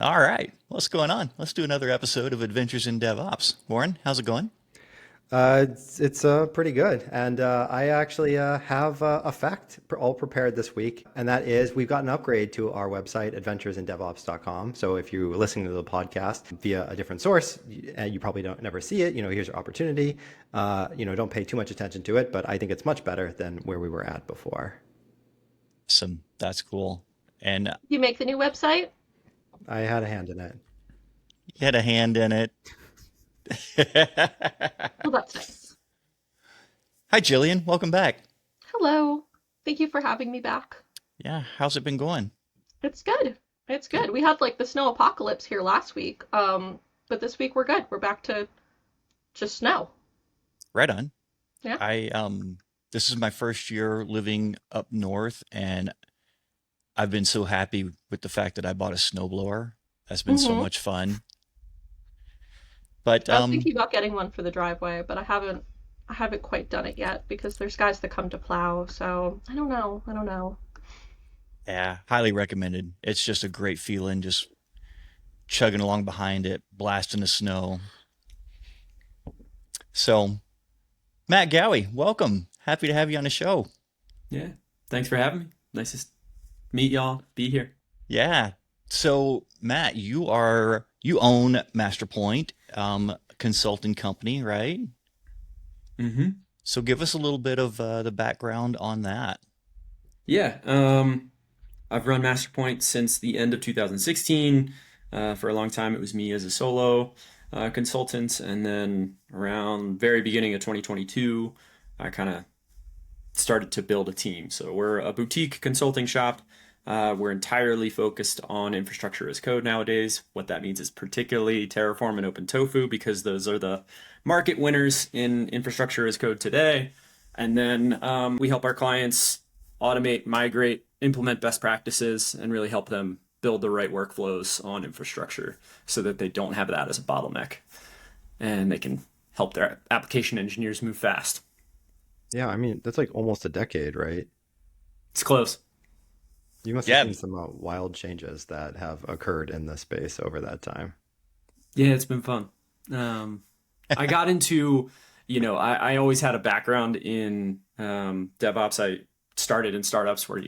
All right. What's going on? Let's do another episode of Adventures in DevOps. Warren, how's it going? It's pretty good. And I actually have a fact all prepared this week. And that is we've got an upgrade to our website, adventuresindevops.com. So if you're listening to the podcast via a different source, you probably don't never see it. Here's your opportunity. Don't pay too much attention to it, but I think it's much better than where we were at before. That's cool. And You make the new website? I had a hand in it. you had a hand in it. Well, that's nice. Hi, Jillian. Welcome back. Hello. Thank you for having me back. Yeah, how's it been going? It's good. It's good. We had like the snow apocalypse here last week. But this week we're good. We're back to just snow. Right on. Yeah. This is my first year living up north, and I've been so happy with the fact that I bought a snowblower. That's been so hmm much fun. But I was thinking about getting one for the driveway, but I haven't quite done it yet because there's guys that come to plow, so I don't know. I don't know. yeah, highly recommended. It's just a great feeling, just chugging along behind it, blasting the snow. So, Matt Gowie, welcome. Happy to have you on the show. Yeah. Thanks for having me. Nice to meet y'all, be here. Yeah. So, Matt, you own MasterPoint consulting company, right? hmm So, give us a little bit of the background on that. Yeah. I've run MasterPoint since the end of 2016. For a long time, it was me as a solo consultant. And then around very beginning of 2022, I kind of started to build a team. So we're a boutique consulting shop. We're entirely focused on infrastructure as code nowadays. What that means is particularly Terraform and OpenTofu, because those are the market winners in infrastructure as code today. And then we help our clients automate, migrate, implement best practices, and really help them build the right workflows on infrastructure so that they don't have that as a bottleneck and they can help their application engineers move fast. Yeah, I mean, that's like almost a decade, right? It's close. You must have Yeah. seen some wild changes that have occurred in the space over that time. Yeah, it's been fun. Um, I got into, I always had a background in DevOps. I started in startups where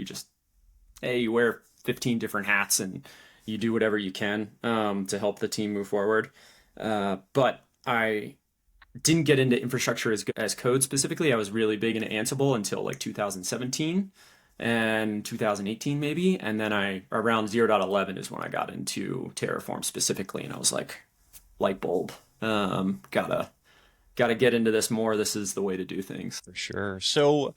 hey, you wear 15 different hats and you do whatever you can to help the team move forward. But I didn't get into infrastructure as code specifically. I was really big into Ansible until like 2017 and 2018 maybe. And then around 0.11 is when I got into Terraform specifically. And I was like, light bulb, gotta get into this more. This is the way to do things. For sure. So,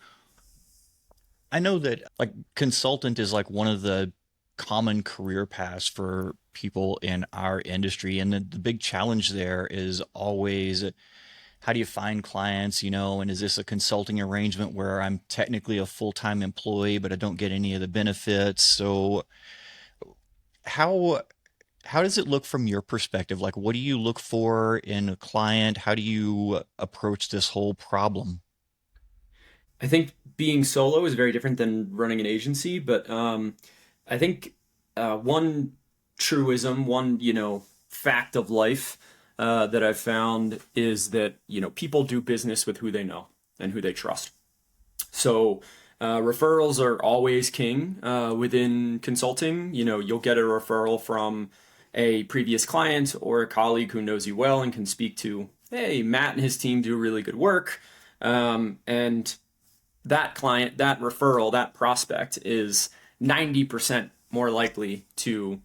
I know that like consultant is like one of the common career paths for people in our industry. And the big challenge there is always how do you find clients, and is this a consulting arrangement where I'm technically a full-time employee, but I don't get any of the benefits? So how how does it look from your perspective? Like, what do you look for in a client? How do you approach this whole problem? I think being solo is very different than running an agency, but I think one truism, one fact of life that I've found is that people do business with who they know and who they trust. So referrals are always king within consulting. You'll get a referral from a previous client or a colleague who knows you well and can speak to, hey, Matt and his team do really good work. And that client, that referral, that prospect is 90% more likely to,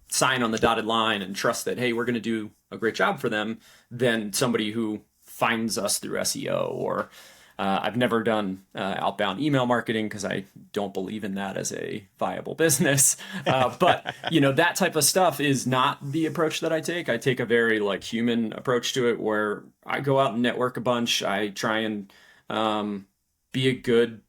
sign on the dotted line and trust that, hey, we're going to do a great job for them than somebody who finds us through SEO or I've never done outbound email marketing because I don't believe in that as a viable business. But that type of stuff is not the approach that I take. I take a very like human approach to it, where I go out and network a bunch. I try and be a good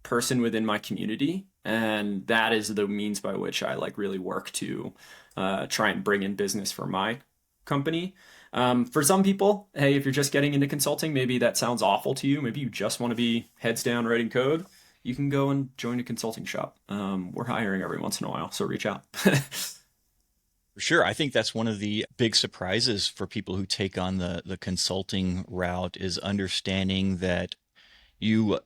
person within my community, and that is the means by which I like really work to try and bring in business for my company. For some people, hey, if you're just getting into consulting, maybe that sounds awful to you. Maybe you just want to be heads down writing code. You can go and join a consulting shop. We're hiring every once in a while, so reach out. For sure. I think that's one of the big surprises for people who take on the consulting route is understanding that you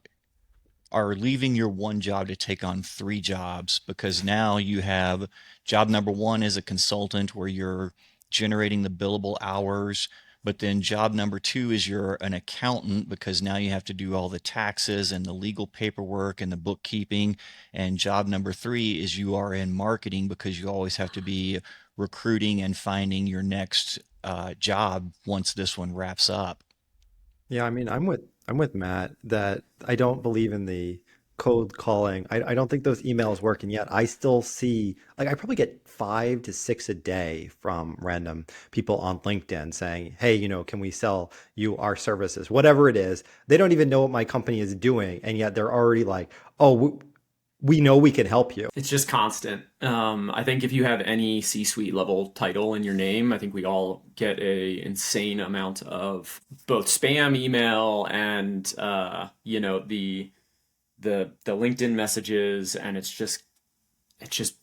are leaving your one job to take on three jobs because now you have job number one as a consultant where you're generating the billable hours. But then job number two is you're an accountant because now you have to do all the taxes and the legal paperwork and the bookkeeping. And job number three is you are in marketing because you always have to be recruiting and finding your next job once this one wraps up. Yeah, I mean, I'm with Matt that I don't believe in the cold calling. I don't think those emails work, and yet I still see like I probably get 5 to 6 a day from random people on LinkedIn saying, "Hey, can we sell you our services?" Whatever it is, they don't even know what my company is doing, and yet they're already like, "Oh, we know we can help you." It's just constant. I think if you have any C-suite level title in your name, I think we all get a insane amount of both spam email and the LinkedIn messages, and it just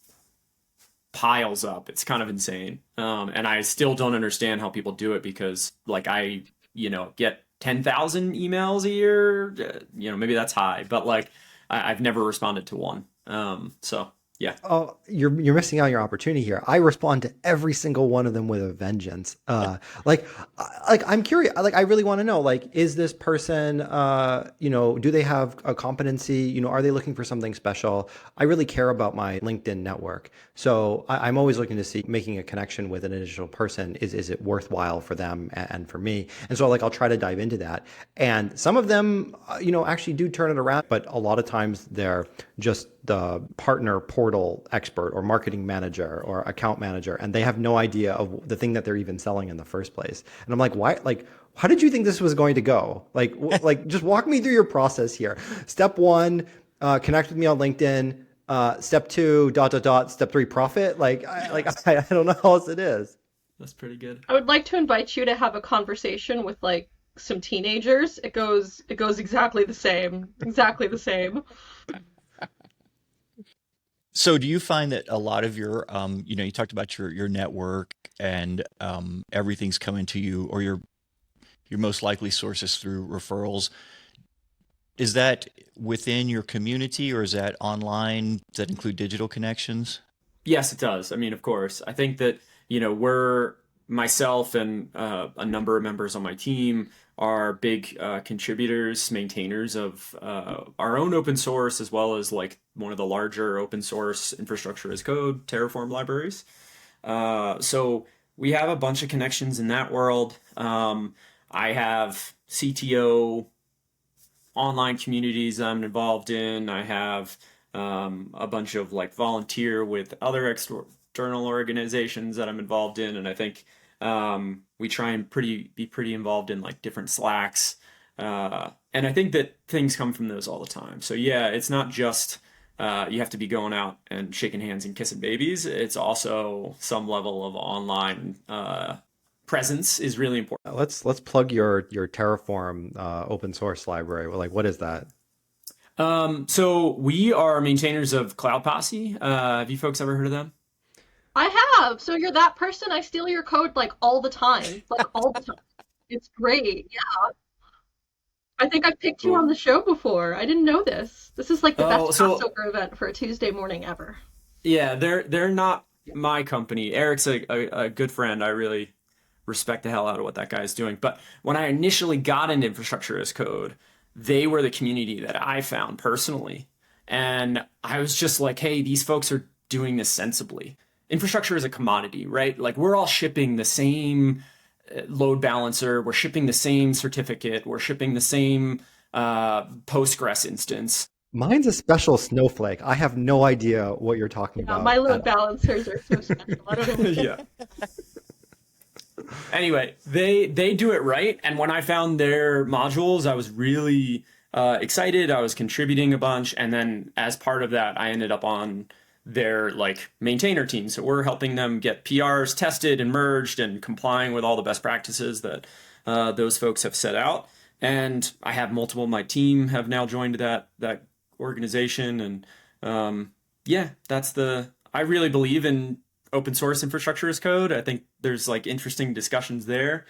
piles up. It's kind of insane. And I still don't understand how people do it because like I get 10,000 emails a year. Maybe that's high, but like I've never responded to one. So yeah. Oh, you're missing out on your opportunity here. I respond to every single one of them with a vengeance. Like I'm curious. Like I really want to know. Like, is this person, do they have a competency? Are they looking for something special? I really care about my LinkedIn network, so I'm always looking to see making a connection with an additional person. Is it worthwhile for them and for me? And so like I'll try to dive into that. And some of them, actually do turn it around, but a lot of times they're just the partner portal expert or marketing manager or account manager, and they have no idea of the thing that they're even selling in the first place. And I'm like, why? Like, how did you think this was going to go? Like, just walk me through your process here. Step one, connect with me on LinkedIn. Step two, dot dot dot. Step three, profit. I don't know how else it is. That's pretty good. I would like to invite you to have a conversation with like some teenagers. It goes exactly the same. Exactly the same. So do you find that a lot of your, you talked about your network and everything's coming to you, or your most likely sources through referrals. Is that within your community or is that online? Does that include digital connections? Yes, it does. I mean, of course. I think that, we're myself and a number of members on my team are big contributors, maintainers of our own open source, as well as like one of the larger open source infrastructure as code, Terraform libraries. So we have a bunch of connections in that world. I have CTO online communities I'm involved in. I have a bunch of like volunteer with other external organizations that I'm involved in, and I think we try and be pretty involved in like different Slacks, and I think that things come from those all the time. So yeah, it's not just you have to be going out and shaking hands and kissing babies. It's also some level of online presence is really important. Let's plug your Terraform open source library. Well, like, what is that? So we are maintainers of Cloud Posse. Have you folks ever heard of them? I have. So you're that person. I steal your code like all the time. Like all the time. It's great. Yeah. I think I picked you on Cool. the show before. I didn't know this. This is like the Oh, best so crossover event for a Tuesday morning ever. yeah, they're not my company. Eric's a good friend. I really respect the hell out of what that guy's doing. But when I initially got into infrastructure as code, they were the community that I found personally. And I was just like, hey, these folks are doing this sensibly. Infrastructure is a commodity, right? Like we're all shipping the same load balancer, we're shipping the same certificate, we're shipping the same Postgres instance. Mine's a special snowflake. I have no idea what you're talking Yeah, my about at load all. balancers are so special. I don't know. Yeah. Anyway, they do it right, and when I found their modules, I was really excited. I was contributing a bunch, and then as part of that, I ended up on their like maintainer team. So we're helping them get PRs tested and merged and complying with all the best practices that those folks have set out. And I have multiple of my team have now joined that organization, and yeah, that's the. I really believe in open source infrastructure as code. I think there's like interesting discussions there.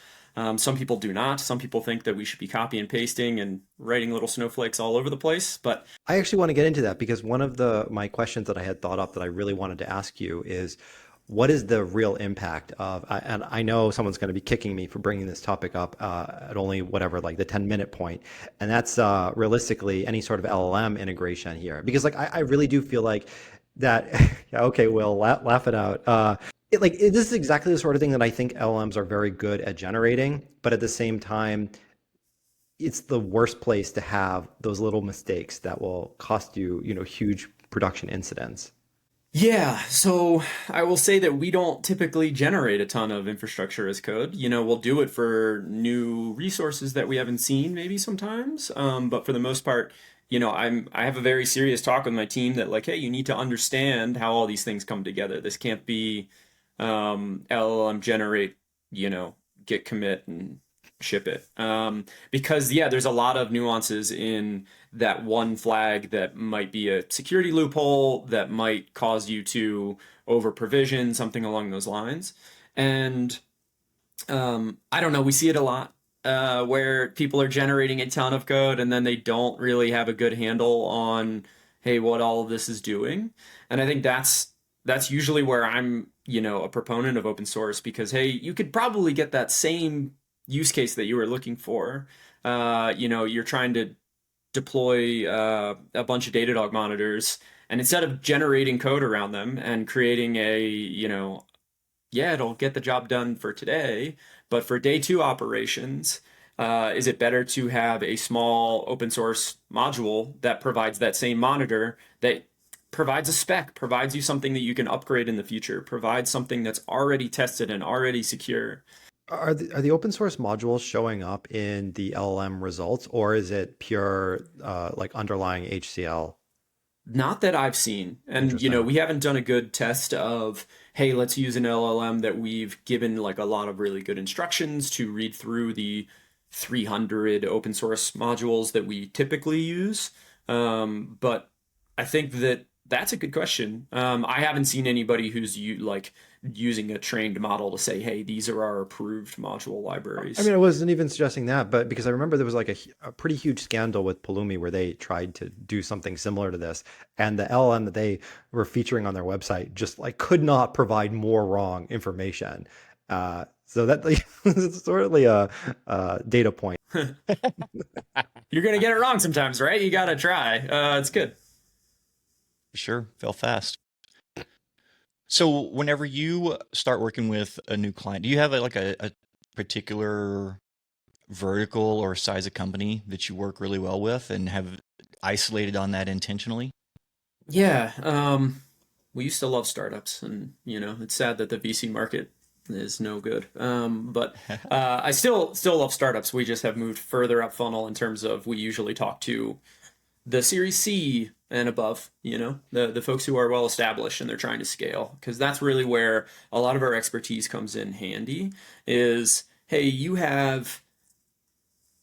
Some people do not. Some people think that we should be copy and pasting and writing little snowflakes all over the place. But I actually want to get into that because one of the my questions that I had thought up that I really wanted to ask you is what is the real impact of, and I know someone's going to be kicking me for bringing this topic up at only whatever, like the 10-minute point, and that's realistically any sort of LLM integration here. Because like I really do feel like that, yeah, okay, Will, laugh it out. This is exactly the sort of thing that I think LLMs are very good at generating, but at the same time, it's the worst place to have those little mistakes that will cost you, huge production incidents. yeah, so I will say that we don't typically generate a ton of infrastructure as code. We'll do it for new resources that we haven't seen maybe sometimes. But for the most part, I have a very serious talk with my team that like, hey, you need to understand how all these things come together. This can't be LLM generate, git commit and ship it. Because yeah, there's a lot of nuances in that one flag that might be a security loophole that might cause you to over provision, something along those lines. And I don't know, we see it a lot where people are generating a ton of code and then they don't really have a good handle on, hey, what all of this is doing. And I think that's usually where I'm, a proponent of open source because, hey, you could probably get that same use case that you were looking for. You're trying to deploy a bunch of Datadog monitors, and instead of generating code around them and creating yeah, it'll get the job done for today, but for day two operations, is it better to have a small open source module that provides that same monitor that provides a spec, provides you something that you can upgrade in the future, provides something that's already tested and already secure. Are the open source modules showing up in the LLM results, or is it pure like underlying HCL? Not that I've seen. And, Interesting. we haven't done a good test of, hey, let's use an LLM that we've given like a lot of really good instructions to read through the 300 open source modules that we typically use. But I think that that's a good question. I haven't seen anybody who's using a trained model to say, hey, these are our approved module I libraries. mean, I wasn't even suggesting that, but because I remember there was like a pretty huge scandal with Pulumi where they tried to do something similar to this, and the LLM that they were featuring on their website just like could not provide more wrong information. So that like, it's sort of like a data point. You're going to get it wrong sometimes, right? You got to try. It's good. Sure, fell fast. So whenever you start working with a new client, do you have a particular vertical or size of company that you work really well with and have isolated on that intentionally? Yeah, we used to love startups, and it's sad that the VC market is no good. But I still love startups. We just have moved further up funnel in terms of we usually talk to the Series C and above. The folks who are well established and they're trying to scale, because that's really where a lot of our expertise comes in handy. Is hey, you have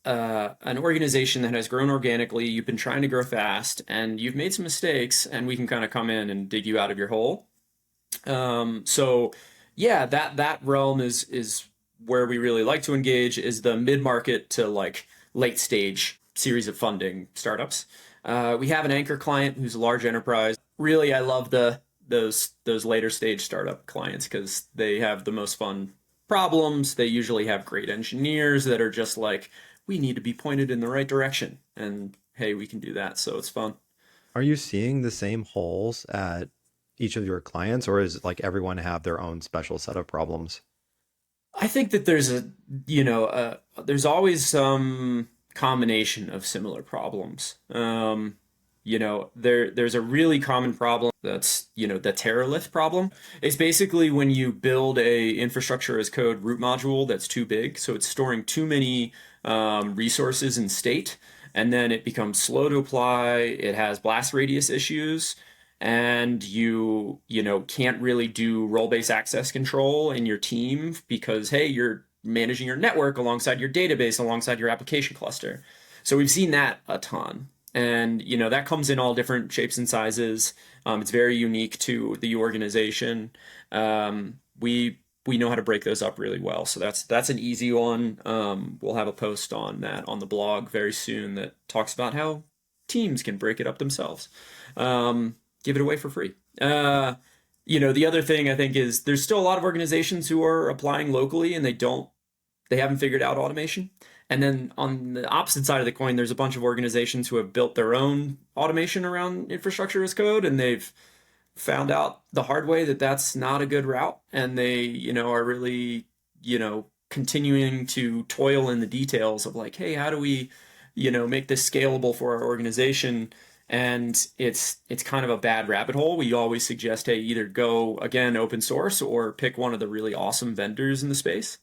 an organization that has grown organically, you've been trying to grow fast, and you've made some mistakes, and we can kind of come in and dig you out of your hole. So yeah, that realm is where we really like to engage is the mid market to like late stage series of funding startups. We have an anchor client who's a large enterprise. Really, I love those later stage startup clients because they have the most fun problems. They usually have great engineers that are just like, we need to be pointed in the right direction. And hey, we can do that. So it's fun. Are you seeing the same holes at each of your clients, or is it like everyone have their own special set of problems? I think that there's always some combination of similar problems. There's a really common problem that's, the Terralift problem. It's basically when you build a infrastructure as code root module that's too big, so it's storing too many resources in state, and then it becomes slow to apply. It has blast radius issues, and you can't really do role-based access control in your team because hey, you're managing your network alongside your database, alongside your application cluster. So we've seen that a ton. And that comes in all different shapes and sizes. It's very unique to the organization. We know how to break those up really well, so that's an easy one. We'll have a post on that on the blog very soon that talks about how teams can break it up themselves. Give it away for free. The other thing I think is there's still a lot of organizations who are applying locally and they haven't figured out automation. And then on the opposite side of the coin, there's a bunch of organizations who have built their own automation around infrastructure as code, and they've found out the hard way that that's not a good route. And they, are really, continuing to toil in the details of like, hey, how do we, make this scalable for our organization? And it's kind of a bad rabbit hole. We always suggest, hey, either go again open source or pick one of the really awesome vendors in the space.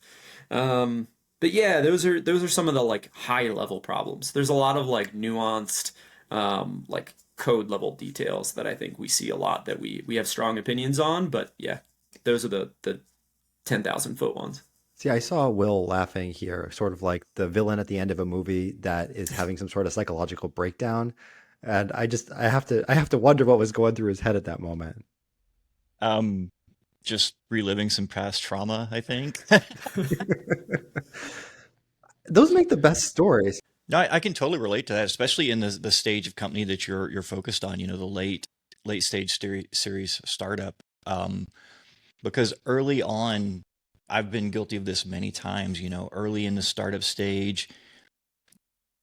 But yeah, those are some of the like high level problems. There's a lot of like nuanced like code level details that I think we see a lot that we have strong opinions on. But yeah, those are the 10,000-foot ones. See, I saw Will laughing here, sort of like the villain at the end of a movie that is having some sort of psychological breakdown. And I have to wonder what was going through his head at that moment. Um, just reliving some past trauma, I think. Those make the best stories. No, I can totally relate to that, especially in the stage of company that you're focused on. The late stage series startup. Because early on, I've been guilty of this many times. Early in the startup stage,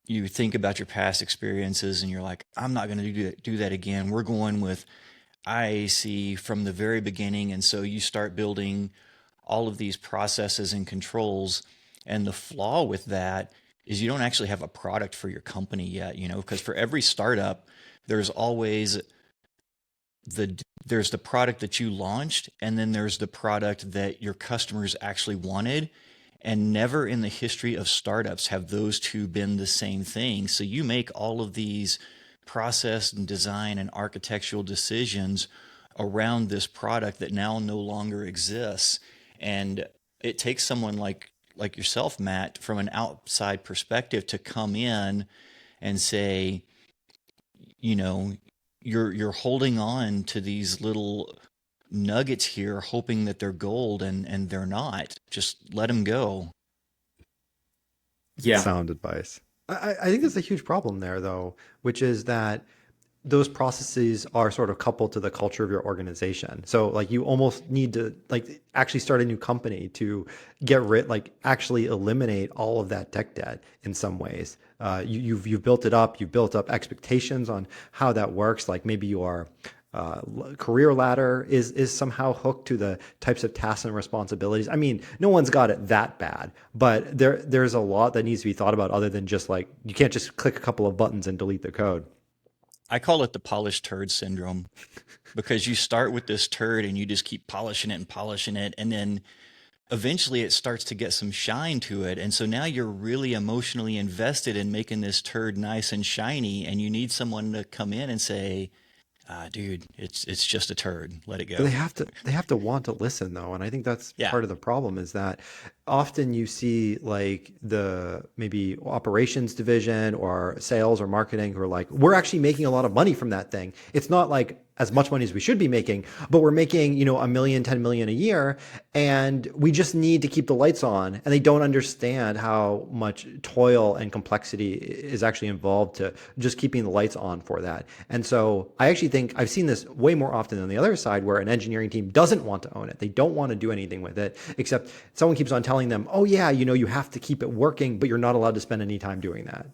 you think about your past experiences, and you're like, I'm not going to do that again. We're going with IAC from the very beginning, and so you start building all of these processes and controls. And the flaw with that is you don't actually have a product for your company yet, because for every startup, there's always there's the product that you launched, and then there's the product that your customers actually wanted. And never in the history of startups have those two been the same thing. So you make all of these process and design and architectural decisions around this product that now no longer exists. And it takes someone like yourself, Matt, from an outside perspective to come in and say, you know, you're holding on to these little nuggets here, hoping that they're gold, and they're not. Just let them go. Yeah. Sound advice. I think there's a huge problem there, though, which is that those processes are sort of coupled to the culture of your organization. So like you almost need to like actually start a new company to actually eliminate all of that tech debt in some ways. You've built it up. You've built up expectations on how that works. Like maybe your career ladder is somehow hooked to the types of tasks and responsibilities. I mean, no one's got it that bad, but there's a lot that needs to be thought about other than just like you can't just click a couple of buttons and delete the code. I call it the polished turd syndrome, because you start with this turd and you just keep polishing it, and then eventually it starts to get some shine to it. And so now you're really emotionally invested in making this turd nice and shiny, and you need someone to come in and say, dude, it's just a turd. Let it But go. they have to want to listen though, and I think that's Yeah. part of the problem is that often you see like the maybe operations division or sales or marketing who are like, we're actually making a lot of money from that thing. It's not like as much money as we should be making, but we're making, $1 million, 10 million a year, and we just need to keep the lights on. And they don't understand how much toil and complexity is actually involved to just keeping the lights on for that. And so I actually think I've seen this way more often than the other side, where an engineering team doesn't want to own it. They don't want to do anything with it, except someone keeps on telling them, oh yeah, you have to keep it working, but you're not allowed to spend any time doing that.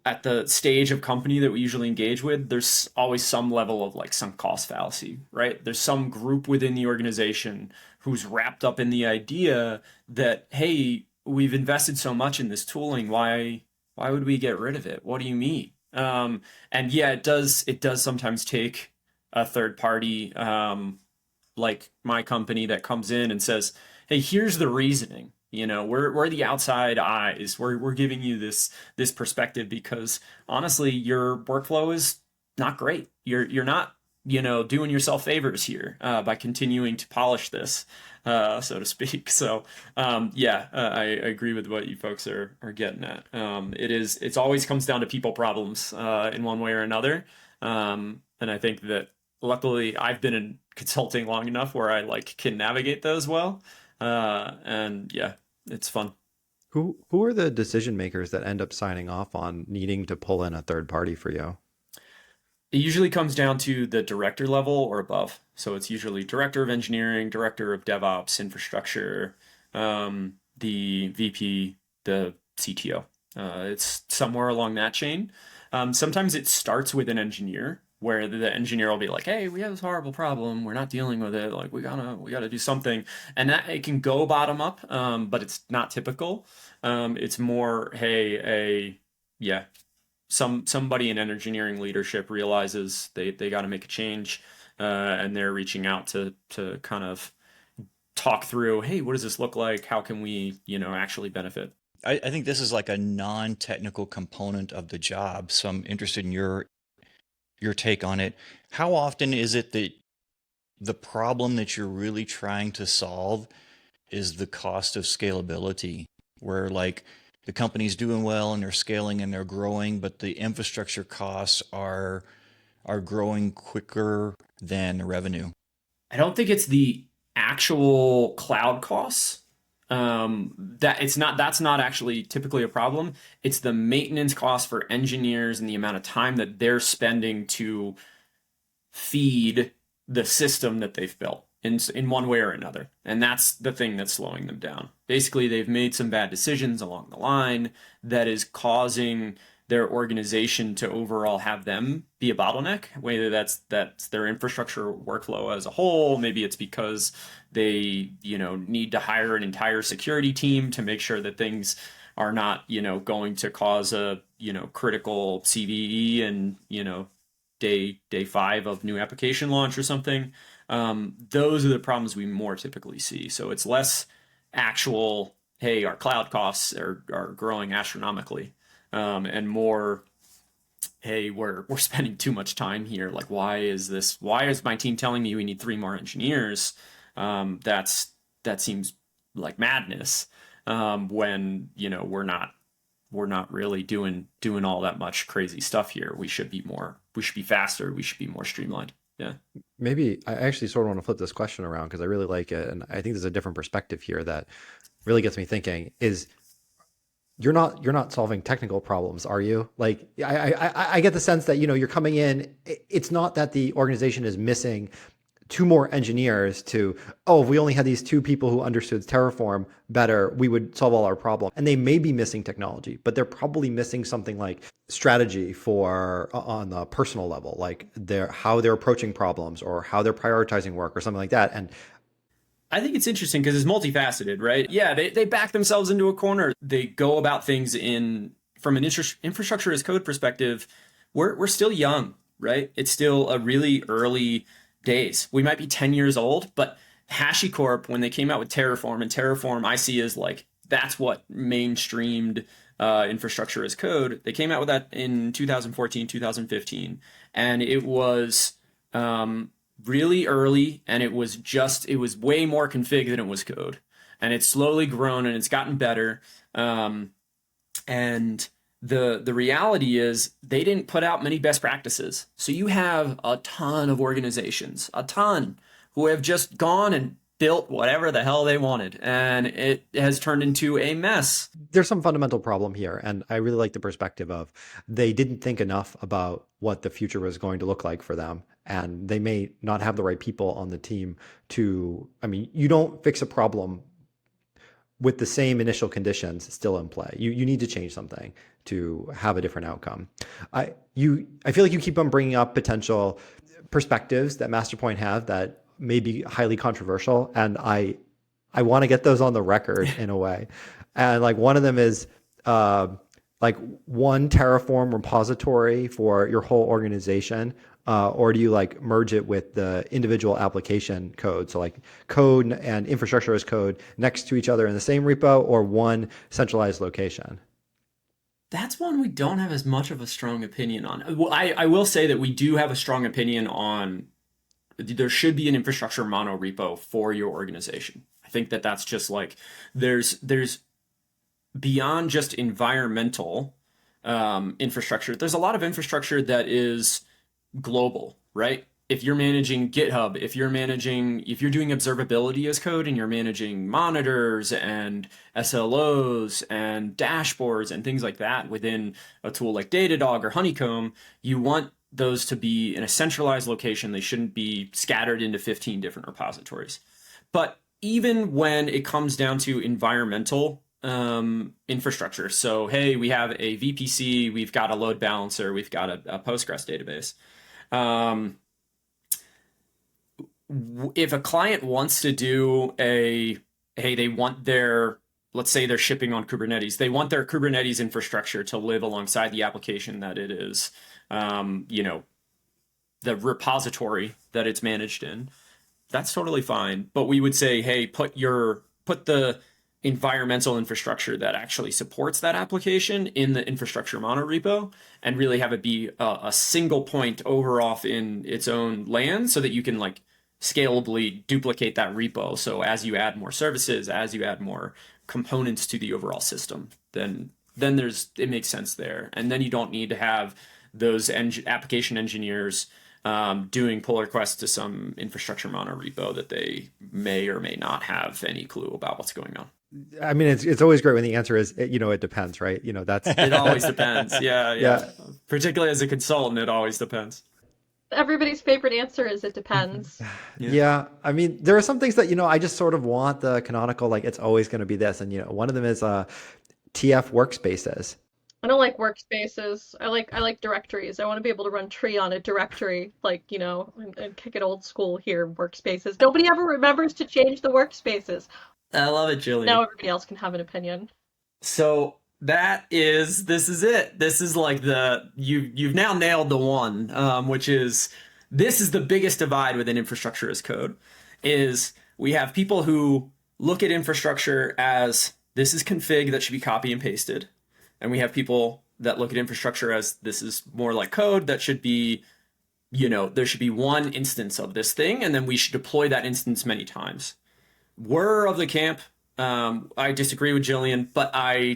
At the stage of company that we usually engage with, there's always some level of like sunk cost fallacy, right? There's some group within the organization who's wrapped up in the idea that, hey, we've invested so much in this tooling, why would we get rid of it? What do you mean? And yeah, it does sometimes take a third party, like my company, that comes in and says, hey, here's the reasoning. We're the outside eyes. We're giving you this perspective because honestly, your workflow is not great. You're not doing yourself favors here by continuing to polish this, so to speak. So, yeah, I agree with what you folks are getting at. It's always comes down to people problems in one way or another. And I think that luckily I've been in consulting long enough where I like can navigate those well. And yeah, it's fun. Who are the decision makers that end up signing off on needing to pull in a third party for you? It usually comes down to the director level or above. So it's usually director of engineering, director of DevOps, infrastructure, the VP, the CTO. It's somewhere along that chain. Sometimes it starts with an engineer where the engineer will be like, "Hey, we have this horrible problem. We're not dealing with it. Like we gotta do something." And that it can go bottom up, but it's not typical. It's more, hey, yeah, somebody in engineering leadership realizes they got to make a change, and they're reaching out to kind of talk through, hey, what does this look like? How can we, actually benefit? I think this is like a non-technical component of the job, so I'm interested in your take on it. How often is it that the problem that you're really trying to solve is the cost of scalability, where like the company's doing well and they're scaling and they're growing, but the infrastructure costs are growing quicker than the revenue? I don't think it's the actual cloud costs. That's not actually typically a problem. It's the maintenance cost for engineers and the amount of time that they're spending to feed the system that they've built in one way or another. And that's the thing that's slowing them down. Basically, they've made some bad decisions along the line that is causing their organization to overall have them be a bottleneck, whether that's their infrastructure workflow as a whole. Maybe it's because they, need to hire an entire security team to make sure that things are not, going to cause a, critical CVE and, day 5 of new application launch or something. Those are the problems we more typically see. So it's less actual, hey, our cloud costs are growing astronomically, and more, hey, we're spending too much time here. Like, why is my team telling me we need 3 more engineers? That seems like madness, when, we're not really doing all that much crazy stuff here. We should be faster. We should be more streamlined. Yeah. Maybe I actually sort of want to flip this question around because I really like it. And I think there's a different perspective here that really gets me thinking is you're not solving technical problems, are you? Like I get the sense that, you're coming in, it's not that the organization is missing 2 more engineers to, oh, if we only had these 2 people who understood Terraform better, we would solve all our problems. And they may be missing technology, but they're probably missing something like strategy for on the personal level, like how they're approaching problems or how they're prioritizing work or something like that. And I think it's interesting because it's multifaceted, right? Yeah, they back themselves into a corner. They go about things from an infrastructure as code perspective. We're still young, right? It's still a really early days. We might be 10 years old, but HashiCorp, when they came out with Terraform, and Terraform I see as like, that's what mainstreamed infrastructure as code. They came out with that in 2014, 2015, and it was really early, and it was way more config than it was code. And it's slowly grown and it's gotten better. And the reality is they didn't put out many best practices. So you have a ton of organizations, who have just gone and built whatever the hell they wanted, and it has turned into a mess. there's some fundamental problem here. And I really like the perspective of they didn't think enough about what the future was going to look like for them. And they may not have the right people on the team I mean, you don't fix a problem with the same initial conditions still in play. You need to change something to have a different outcome. I feel like you keep on bringing up potential perspectives that Masterpoint have that may be highly controversial, and I want to get those on the record in a way. And like one of them is like one Terraform repository for your whole organization, or do you like merge it with the individual application code? So like code and infrastructure as code next to each other in the same repo, or one centralized location? That's one we don't have as much of a strong opinion on. Well, I will say that we do have a strong opinion on there should be an infrastructure mono repo for your organization. I think that that's just like there's beyond just environmental infrastructure. There's a lot of infrastructure that is global, right? If you're managing GitHub, if you're doing observability as code and you're managing monitors and SLOs and dashboards and things like that within a tool like Datadog or Honeycomb, you want those to be in a centralized location. They shouldn't be scattered into 15 different repositories. But even when it comes down to environmental infrastructure, so hey, we have a VPC, we've got a load balancer, we've got a Postgres database. If a client wants to do they want let's say they're shipping on Kubernetes, they want their Kubernetes infrastructure to live alongside the application that it is, the repository that it's managed in. That's totally fine. But we would say, hey, put the environmental infrastructure that actually supports that application in the infrastructure monorepo and really have it be a single point over off in its own land so that you can like scalably duplicate that repo. So as you add more services, as you add more components to the overall system, then it makes sense there. And then you don't need to have those application engineers doing pull requests to some infrastructure monorepo that they may or may not have any clue about what's going on. I mean, it's always great when the answer is, it depends, right? That's It always depends. Yeah. Particularly as a consultant, it always depends. Everybody's favorite answer is it depends. Yeah. I mean, there are some things that, I just sort of want the canonical, like it's always going to be this. And, one of them is TF workspaces. I don't like workspaces. I like directories. I want to be able to run tree on a directory, like, and kick it old school here, workspaces. Nobody ever remembers to change the workspaces. I love it, Jillian. Now everybody else can have an opinion. So this is it. This is like you've now nailed the one, which is, this is the biggest divide within infrastructure as code, is we have people who look at infrastructure as this is config that should be copy and pasted. And we have people that look at infrastructure as this is more like code that should be, there should be one instance of this thing, and then we should deploy that instance many times. We're of the camp, I disagree with Jillian, but I,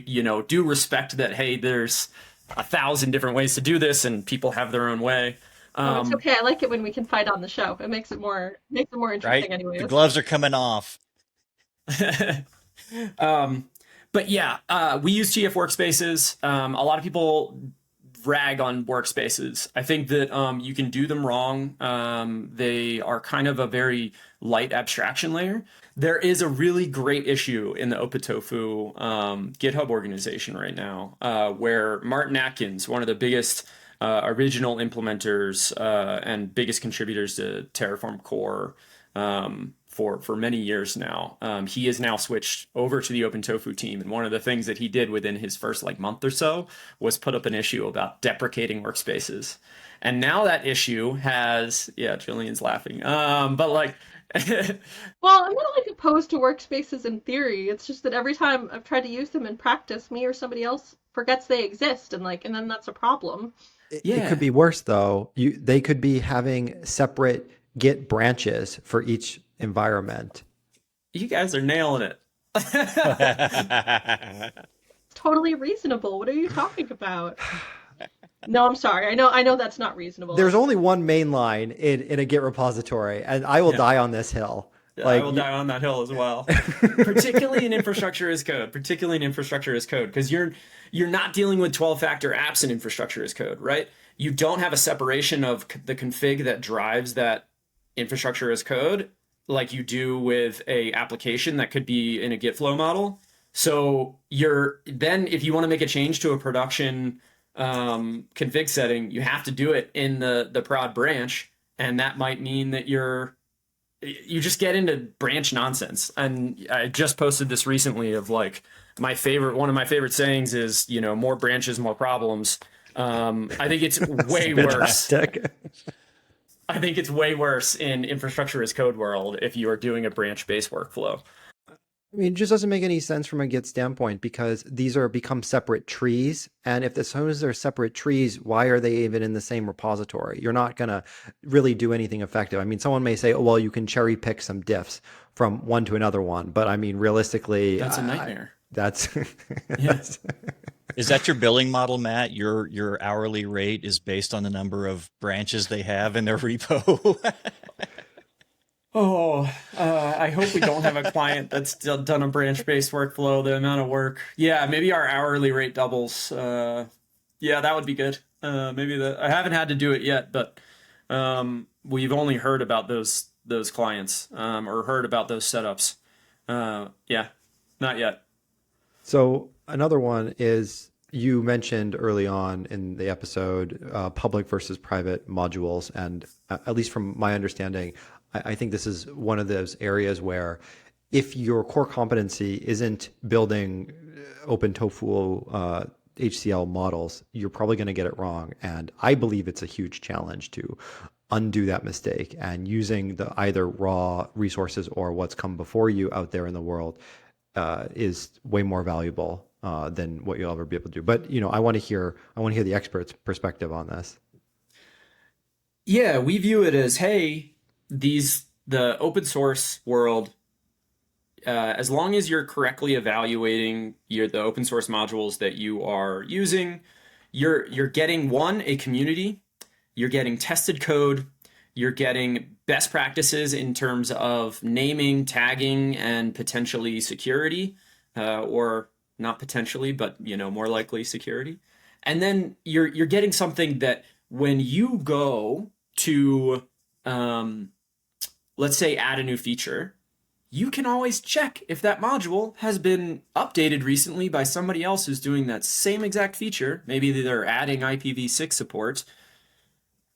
do respect that, hey, there's 1,000 different ways to do this and people have their own way. It's okay. I like it when we can fight on the show. It makes it more interesting, right? anyways. The gloves are coming off. But yeah, we use TF workspaces. A lot of people rag on workspaces. I think that you can do them wrong. They are kind of a very light abstraction layer. There is a really great issue in the OpenTofu GitHub organization right now, where Martin Atkins, one of the biggest original implementers and biggest contributors to Terraform Core for many years now, he has now switched over to the OpenTofu team. And one of the things that he did within his first month or so was put up an issue about deprecating workspaces. And now that issue has, Jillian's laughing, but well, I'm not opposed to workspaces in theory. It's just that every time I've tried to use them in practice, me or somebody else forgets they exist, and then that's a problem. It could be worse though. They could be having separate Git branches for each environment. You guys are nailing it. It's totally reasonable. What are you talking about? No, I'm sorry. I know that's not reasonable. There's only one main line in a Git repository, and I will die on this hill. Yeah, I will die on that hill as well. Particularly in infrastructure as code. Because you're not dealing with 12-factor apps in infrastructure as code, right? You don't have a separation of the config that drives that infrastructure as code like you do with a application that could be in a Git flow model. So if you want to make a change to a production config setting, you have to do it in the prod branch, and that might mean that you just get into branch nonsense. And I just posted this recently of one of my favorite sayings is, more branches, more problems. I think it's way worse. I think it's way worse in infrastructure as code world if you are doing a branch-based workflow. I mean, it just doesn't make any sense from a Git standpoint because these are become separate trees. And if as soon as they're separate trees, why are they even in the same repository? You're not going to really do anything effective. I mean, someone may say, oh, well, you can cherry pick some diffs from one to another one. But I mean, realistically, That's a nightmare. that's, Yeah. that's Is that your billing model, Matt? Your hourly rate is based on the number of branches they have in their repo. Oh, I hope we don't have a client that's done a branch-based workflow, the amount of work. Yeah, maybe our hourly rate doubles. Yeah, that would be good. I haven't had to do it yet, but we've only heard about those clients or heard about those setups. Yeah, not yet. So another one is you mentioned early on in the episode public versus private modules, and at least from my understanding, I think this is one of those areas where if your core competency isn't building open tofu HCL models, you're probably going to get it wrong. And I believe it's a huge challenge to undo that mistake and using the either raw resources or what's come before you out there in the world is way more valuable than what you'll ever be able to do. But I want to hear the expert's perspective on this. Yeah, we view it as, hey, the open source world, as long as you're correctly evaluating the open source modules that you are using, you're getting a community, you're getting tested code, you're getting best practices in terms of naming, tagging, and potentially security, or not potentially, but more likely security. And then you're getting something that when you go to let's say add a new feature, you can always check if that module has been updated recently by somebody else who's doing that same exact feature. Maybe they're adding IPv6 support.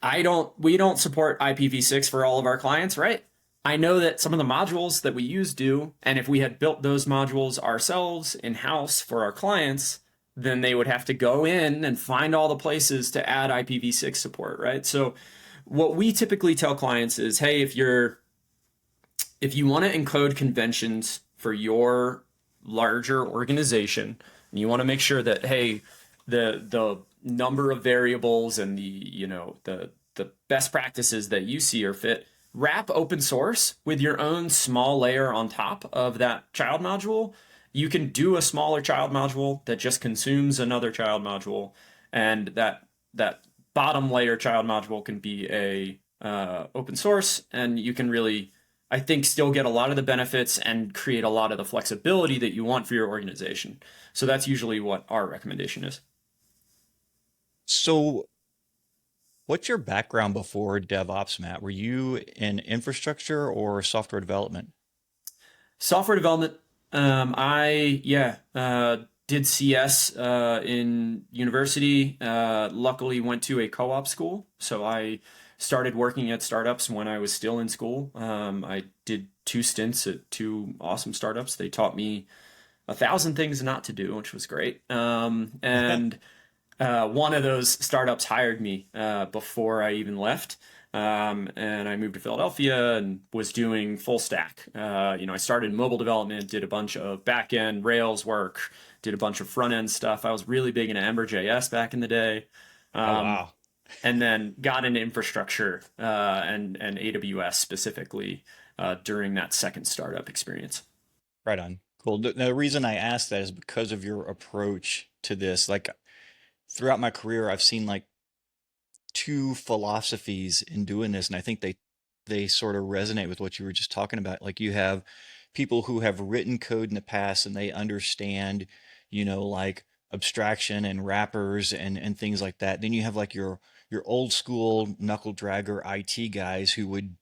We don't support IPv6 for all of our clients, right? I know that some of the modules that we use do, and if we had built those modules ourselves in-house for our clients, then they would have to go in and find all the places to add IPv6 support, right? So what we typically tell clients is, hey, if you want to encode conventions for your larger organization, and you want to make sure that, hey, the number of variables and the best practices that you see are fit, wrap open source with your own small layer on top of that child module. You can do a smaller child module that just consumes another child module, and that bottom layer child module can be a open source, and you can really, I think, still get a lot of the benefits and create a lot of the flexibility that you want for your organization. So that's usually what our recommendation is. So, what's your background before DevOps, Matt? Were you in infrastructure or software development? Software development. Did CS in university. Luckily, went to a co-op school, so I started working at startups when I was still in school. I did 2 stints at 2 awesome startups. They taught me 1,000 things not to do, which was great. And one of those startups hired me before I even left. And I moved to Philadelphia and was doing full stack. I started in mobile development, did a bunch of back end Rails work, did a bunch of front end stuff. I was really big into Ember.js back in the day. Oh, wow. And then got into infrastructure and AWS specifically during that second startup experience. Right on. Cool. The reason I asked that is because of your approach to this. Like throughout my career, I've seen like 2 philosophies in doing this, and I think they sort of resonate with what you were just talking about. Like you have people who have written code in the past and they understand, like abstraction and wrappers and things like that. Then you have like your old school knuckle dragger IT guys who would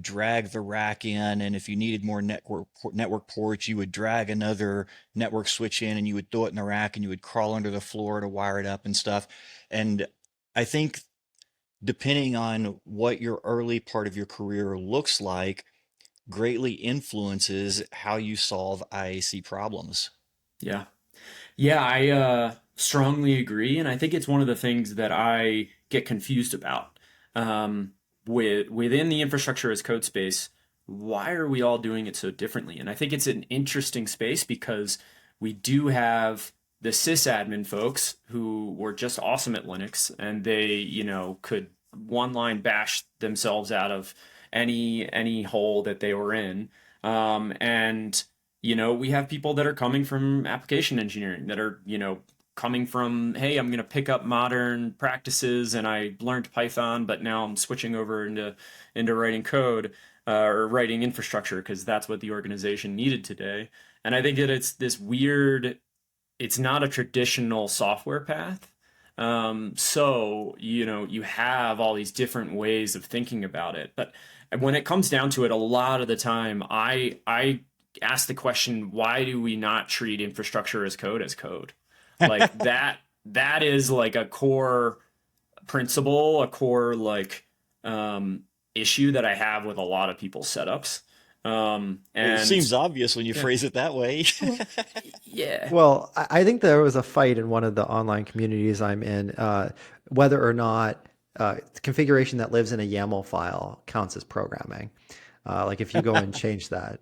drag the rack in, and if you needed more network ports, you would drag another network switch in, and you would throw it in the rack, and you would crawl under the floor to wire it up and stuff. And I think depending on what your early part of your career looks like, greatly influences how you solve IAC problems. Yeah. Yeah, I strongly agree. And I think it's one of the things that I get confused about. Within the infrastructure as code space, why are we all doing it so differently? And I think it's an interesting space because we do have the sysadmin folks who were just awesome at Linux and they, could one line bash themselves out of any hole that they were in. And we have people that are coming from application engineering that are, coming from, hey, I'm going to pick up modern practices and I learned Python, but now I'm switching over into writing code or writing infrastructure because that's what the organization needed today. And I think that it's this weird, it's not a traditional software path. So, you have all these different ways of thinking about it. But when it comes down to it, a lot of the time, I ask the question, why do we not treat infrastructure as code as code? Like that is like a core principle, a core like issue that I have with a lot of people's setups. It And seems obvious when you yeah, phrase it that way. yeah. Well, I think there was a fight in one of the online communities I'm in, whether or not configuration that lives in a YAML file counts as programming. Like if you go and change that.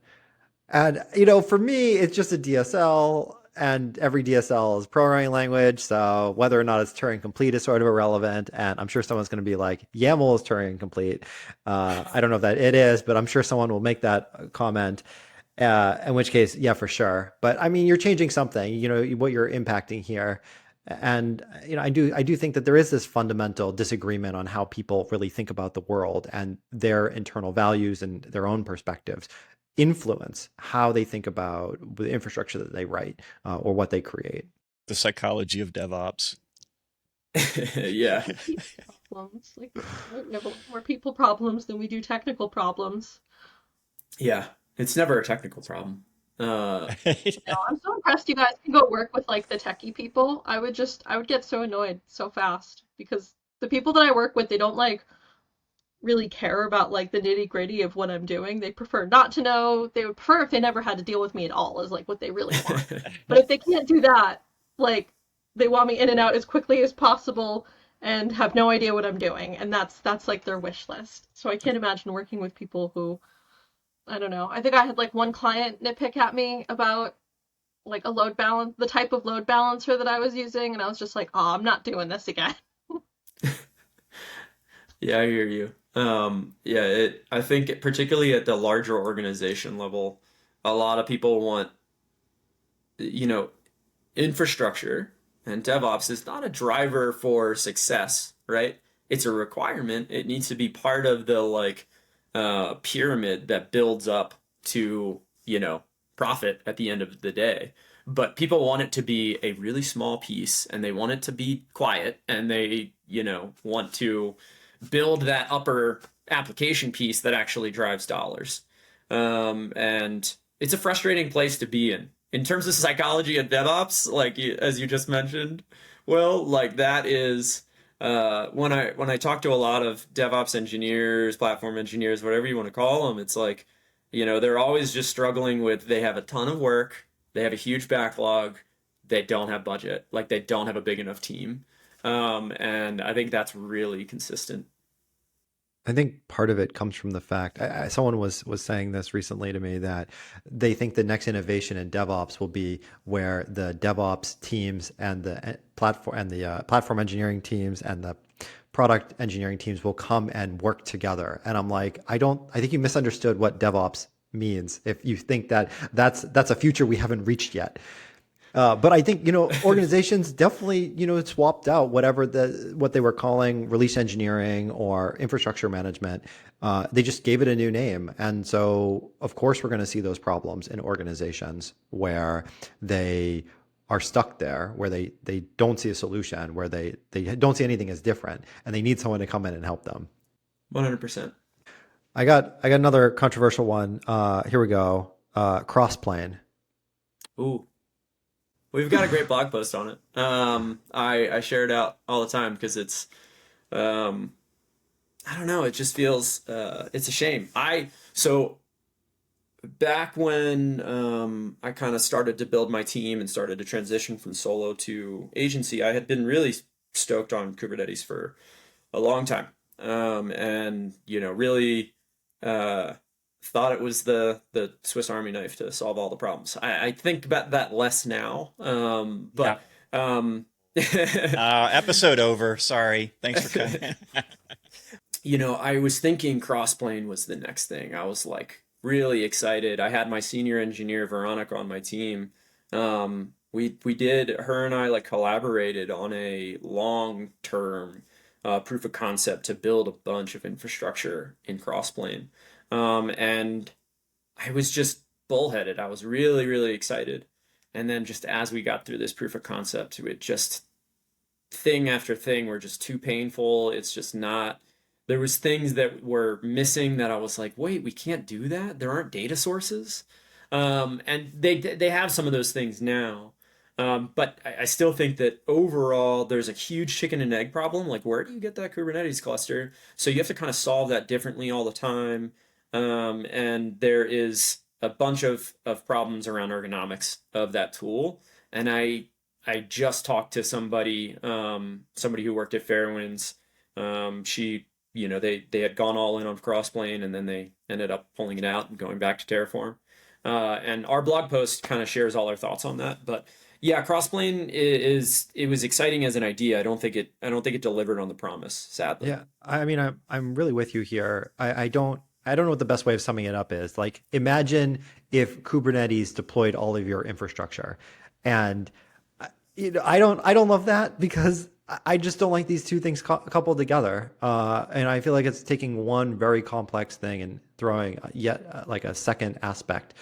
And, for me, it's just a DSL, and every DSL is programming language. So whether or not it's Turing complete is sort of irrelevant. And I'm sure someone's going to be like, YAML is Turing complete. I don't know if that it is, but I'm sure someone will make that comment. In which case, yeah, for sure. But I mean, you're changing something, what you're impacting here. And, I do think that there is this fundamental disagreement on how people really think about the world, and their internal values and their own perspectives influence how they think about the infrastructure that they write, or what they create. The psychology of DevOps. Yeah. People problems. Like, we have a lot more people problems than we do technical problems. Yeah. It's never a technical problem. No, I'm so impressed you guys can go work with like the techie people. I would get so annoyed so fast because the people that I work with, they don't like really care about like the nitty-gritty of what I'm doing. They prefer not to know. They would prefer if they never had to deal with me at all, is like what they really want. But if they can't do that, like they want me in and out as quickly as possible and have no idea what I'm doing. And that's like their wish list. So I can't imagine working with people who, I don't know. I think I had like one client nitpick at me about like a load balance, the type of load balancer that I was using, and I was just like, oh, I'm not doing this again. Yeah, I hear you. Yeah, I think particularly at the larger organization level, a lot of people want, you know, infrastructure and DevOps is not a driver for success, right? It's a requirement. It needs to be part of the like pyramid that builds up to, profit at the end of the day. But people want it to be a really small piece and they want it to be quiet and they, want to build that upper application piece that actually drives dollars. And it's a frustrating place to be in. In terms of psychology and DevOps, like as you just mentioned, well, like that is when I talk to a lot of DevOps engineers, platform engineers, whatever you want to call them, it's like, they're always just struggling with they have a ton of work, they have a huge backlog, they don't have budget, like they don't have a big enough team. And I think that's really consistent. I think part of it comes from the fact someone was saying this recently to me, that they think the next innovation in DevOps will be where the DevOps teams and the platform engineering teams and the product engineering teams will come and work together. And I'm like, I think you misunderstood what DevOps means if you think that that's a future we haven't reached yet. But I think, organizations definitely, swapped out what they were calling release engineering or infrastructure management. They just gave it a new name. And so, of course, we're going to see those problems in organizations where they are stuck there, where they don't see a solution, where they don't see anything as different, and they need someone to come in and help them. 100%. I got another controversial one. Here we go. Crossplane. Ooh. We've got a great blog post on it. I share it out all the time because it's, I don't know, it just feels, it's a shame. So back when I kind of started to build my team and started to transition from solo to agency, I had been really stoked on Kubernetes for a long time. And, really, thought it was the Swiss Army knife to solve all the problems. I think about that less now. Yeah. But Episode over. Sorry. Thanks for coming. I was thinking Crossplane was the next thing. I was like really excited. I had my senior engineer Veronica on my team. We did her and I like collaborated on a long term proof of concept to build a bunch of infrastructure in Crossplane. And I was just bullheaded. I was really, really excited. And then just as we got through this proof of concept, it just thing after thing were just too painful. It's just not. There was things that were missing that I was like, wait, we can't do that. There aren't data sources, and they have some of those things now. But I still think that overall there's a huge chicken and egg problem. Like, where do you get that Kubernetes cluster? So you have to kind of solve that differently all the time. And there is a bunch of problems around ergonomics of that tool. And I just talked to somebody who worked at Fairwinds. She, they had gone all in on Crossplane, and then they ended up pulling it out and going back to Terraform. And our blog post kind of shares all our thoughts on that. But yeah, Crossplane it was exciting as an idea. I don't think it delivered on the promise, sadly. Yeah, I mean, I'm really with you here. I don't know what the best way of summing it up is. Like, imagine if Kubernetes deployed all of your infrastructure, and I don't love that because I just don't like these two things coupled together. And I feel like it's taking one very complex thing and throwing yet like a second aspect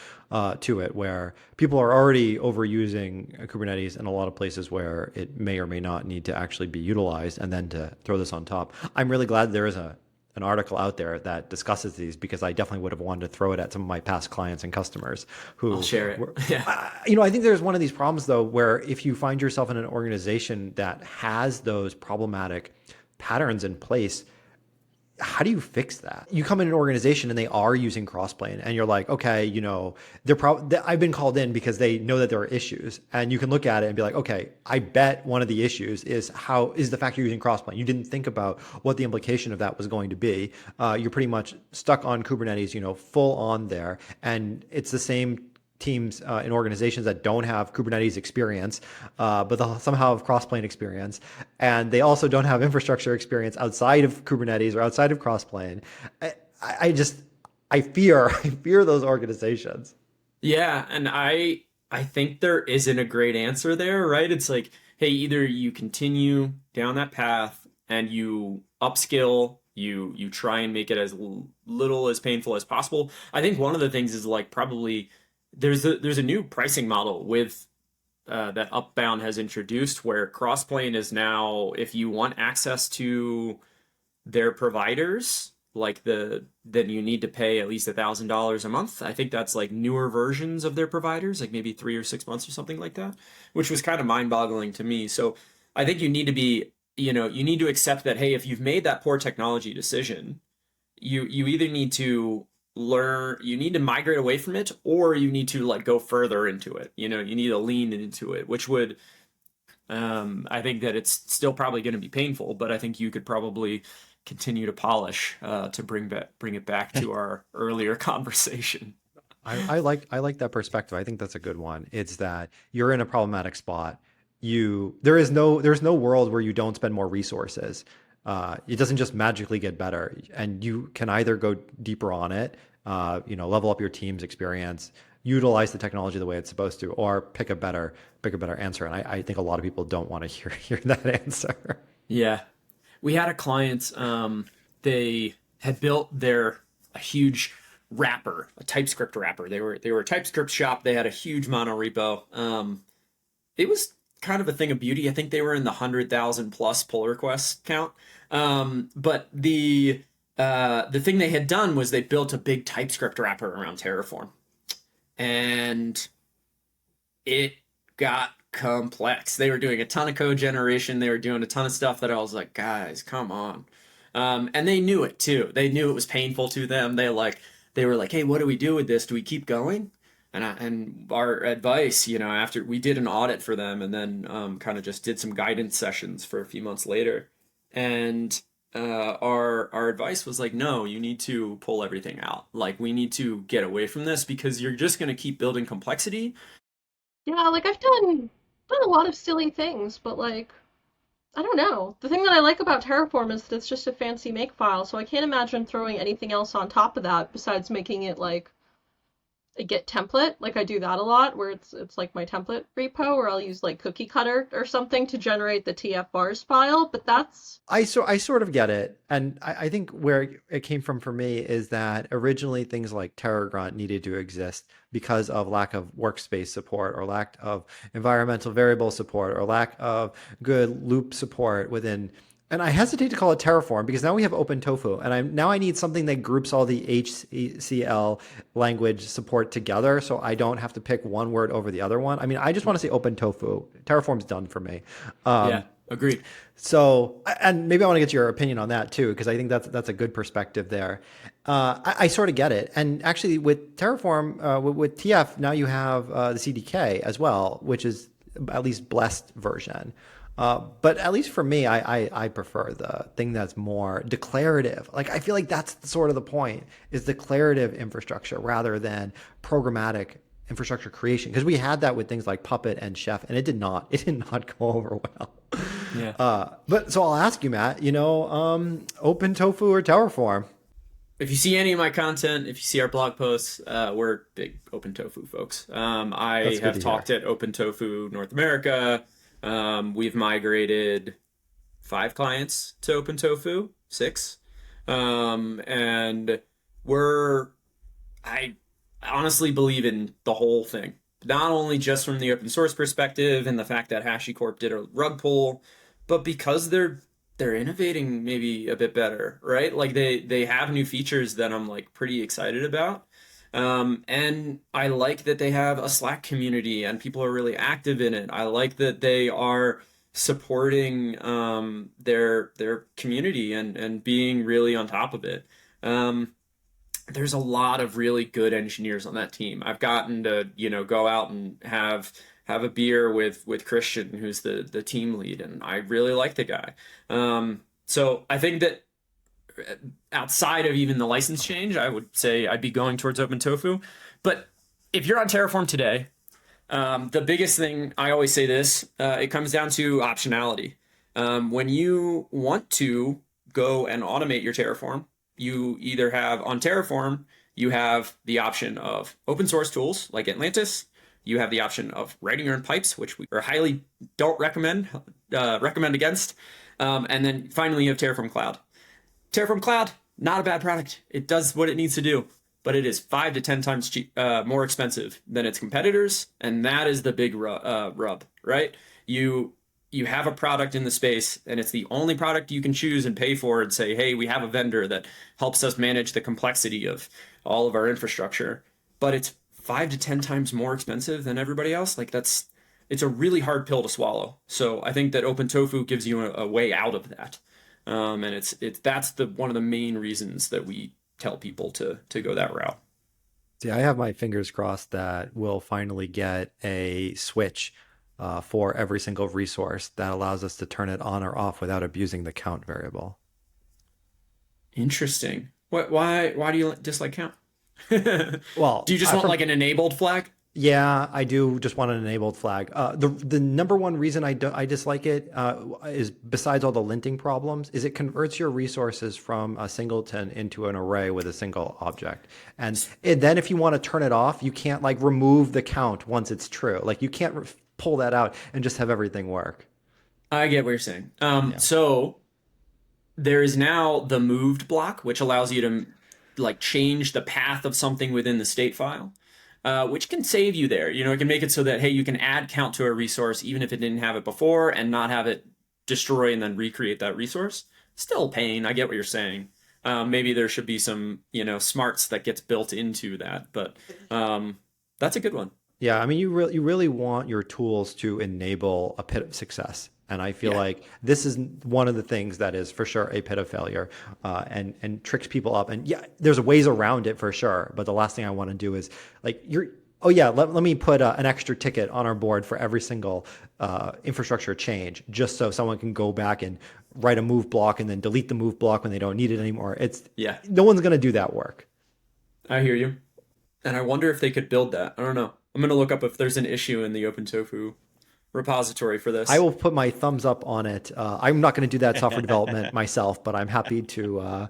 to it, where people are already overusing Kubernetes in a lot of places where it may or may not need to actually be utilized, and then to throw this on top. I'm really glad there is an article out there that discusses these, because I definitely would have wanted to throw it at some of my past clients and customers I'll who share it. were, Yeah. I think there's one of these problems though, where if you find yourself in an organization that has those problematic patterns in place, how do you fix that? You come in an organization and they are using Crossplane, and you're like, okay, I've been called in because they know that there are issues, and you can look at it and be like, okay, I bet one of the issues is the fact you're using Crossplane. You didn't think about what the implication of that was going to be. You're pretty much stuck on Kubernetes, full on there, and it's the same teams in organizations that don't have Kubernetes experience, but they'll somehow have Crossplane experience, and they also don't have infrastructure experience outside of Kubernetes or outside of Crossplane. I fear I fear those organizations. Yeah, and I think there isn't a great answer there, right? It's like, hey, either you continue down that path and you upskill, you try and make it as little as painful as possible. I think one of the things is like probably there's a new pricing model with that Upbound has introduced, where Crossplane is now, if you want access to their providers, then you need to pay at least $1,000 a month. I think that's like newer versions of their providers, like maybe 3 or 6 months or something like that, which was kind of mind-boggling to me. So I think you need to accept that, hey, if you've made that poor technology decision, you either need to you need to migrate away from it, or you need to like go further into it. You need to lean into it, which would I think that it's still probably going to be painful, but I think you could probably continue to polish to bring it back to our earlier conversation. I like that perspective. I think that's a good one. It's that you're in a problematic spot. There's no world where you don't spend more resources. It doesn't just magically get better, and you can either go deeper on it, level up your team's experience, utilize the technology the way it's supposed to, or pick a better answer. And I think a lot of people don't want to hear that answer. Yeah, we had a client. They had built a huge wrapper, a TypeScript wrapper. They were a TypeScript shop. They had a huge mono repo. It was kind of a thing of beauty. I think they were in the 100,000 plus pull request count. But the thing they had done was they built a big TypeScript wrapper around Terraform, and it got complex. They were doing a ton of code generation. They were doing a ton of stuff that I was like, guys, come on. And they knew it too. They knew it was painful to them. They were like, hey, what do we do with this? Do we keep going? And our advice, after we did an audit for them, and then kind of just did some guidance sessions for a few months later, and our advice was like, no, you need to pull everything out. Like we need to get away from this because you're just going to keep building complexity. Yeah, like I've done a lot of silly things, but like I don't know. The thing that I like about Terraform is that it's just a fancy makefile, so I can't imagine throwing anything else on top of that besides making it like a Git template. Like I do that a lot, where it's like my template repo, or I'll use like Cookie Cutter or something to generate the TF vars file. But that's I sort of get it. And I think where it came from for me is that originally things like TerraGrunt needed to exist because of lack of workspace support or lack of environmental variable support or lack of good loop support within. And I hesitate to call it Terraform because now we have OpenTofu, and I need something that groups all the HCL language support together, so I don't have to pick one word over the other one. I mean, I just want to say OpenTofu. Terraform's done for me. Yeah, agreed. So, and maybe I want to get your opinion on that too, because I think that's a good perspective there. I sort of get it. And actually, with Terraform, with TF, now you have the CDK as well, which is at least blessed version. But at least for me, I prefer the thing that's more declarative. Like I feel like that's sort of the point, is declarative infrastructure rather than programmatic infrastructure creation. Because we had that with things like Puppet and Chef, and it did not go over well. Yeah. But so I'll ask you, Matt, Open Tofu or Terraform? If you see any of my content, if you see our blog posts, we're big OpenTofu folks. I That's good have to talked hear. at OpenTofu North America. We've migrated 5 clients to OpenTofu, 6. And I honestly believe in the whole thing. Not only just from the open source perspective and the fact that HashiCorp did a rug pull, but because they're innovating maybe a bit better, right? Like they have new features that I'm like pretty excited about. And I like that they have a Slack community and people are really active in it. I like that they are supporting their community and being really on top of it. There's a lot of really good engineers on that team. I've gotten to, go out and have a beer with Christian, who's the team lead, and I really like the guy. So I think that outside of even the license change, I would say I'd be going towards OpenTofu. But if you're on Terraform today, the biggest thing, I always say this, it comes down to optionality. When you want to go and automate your Terraform, you either have on Terraform, you have the option of open source tools like Atlantis. You have the option of writing your own pipes, which we highly don't recommend against. And then finally, you have Terraform Cloud. Terraform Cloud, not a bad product. It does what it needs to do, but it is 5 to 10 times more expensive than its competitors, and that is the big rub, right? You have a product in the space, and it's the only product you can choose and pay for and say, hey, we have a vendor that helps us manage the complexity of all of our infrastructure, but it's 5 to 10 times more expensive than everybody else. Like it's a really hard pill to swallow. So I think that OpenTofu gives you a way out of that. And that's one of the main reasons that we tell people to go that route. See, I have my fingers crossed that we'll finally get a switch for every single resource that allows us to turn it on or off without abusing the count variable. Interesting. Why do you dislike count? Well, Do you just want like an enabled flag? yeah, I do just want an enabled flag. The number one reason I dislike it is, besides all the linting problems, is it converts your resources from a singleton into an array with a single object. And then if you want to turn it off, you can't like remove the count once it's true. Like you can't pull that out and just have everything work. I get what you're saying. So there is now the moved block, which allows you to like change the path of something within the state file. Which can save you there. It can make it so that, hey, you can add count to a resource even if it didn't have it before and not have it destroy and then recreate that resource. Still pain. I get what you're saying. Maybe there should be some, smarts that gets built into that, but that's a good one. Yeah, I mean, you really want your tools to enable a pit of success. And I feel like this is one of the things that is for sure a pit of failure and tricks people up. And yeah, there's ways around it for sure. But the last thing I want to do is like oh yeah, let me put an extra ticket on our board for every single infrastructure change, just so someone can go back and write a move block and then delete the move block when they don't need it anymore. It's Yeah, no one's going to do that work. I hear you. And I wonder if they could build that. I don't know. I'm gonna look up if there's an issue in the OpenTofu repository for I this. will put my thumbs up on it. I'm not going to do that software development myself, but I'm happy to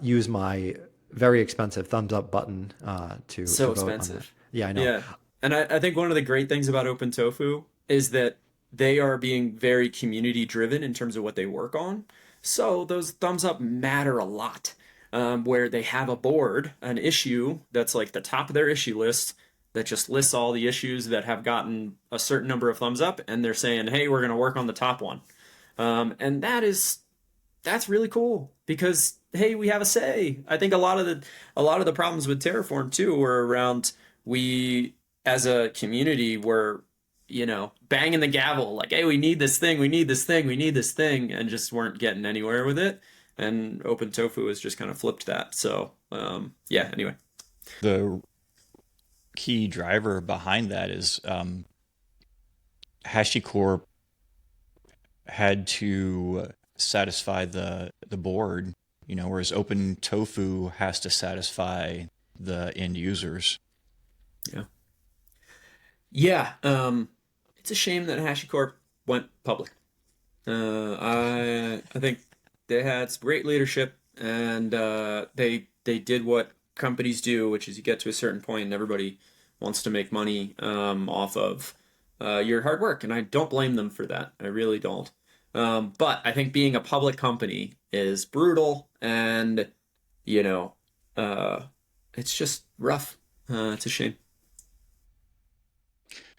use my very expensive thumbs up button to So vote on that. expensive. Yeah, I know. Yeah. And I think one of the great things about OpenTofu is that they are being very community driven in terms of what they work on. So those thumbs up matter a lot. Where they have a board, an issue that's like the top of their issue list that just lists all the issues that have gotten a certain number of thumbs up, and they're saying, "Hey, we're going to work on the top one," and that's really cool because hey, we have a say. I think a lot of the problems with Terraform too were around we as a community were banging the gavel like, hey, we need this thing, we need this thing, we need this thing, and just weren't getting anywhere with it. And OpenTofu has just kind of flipped that. So yeah. Anyway, The key driver behind that is HashiCorp had to satisfy the board, whereas OpenTofu has to satisfy the end users. yeah, yeah. It's a shame that HashiCorp went public. I think they had some great leadership, and they did what companies do, which is you get to a certain point and everybody wants to make money off of your hard work, and I don't blame them for that. I really don't. But I think being a public company is brutal, and you know, uh, it's just rough. It's a shame.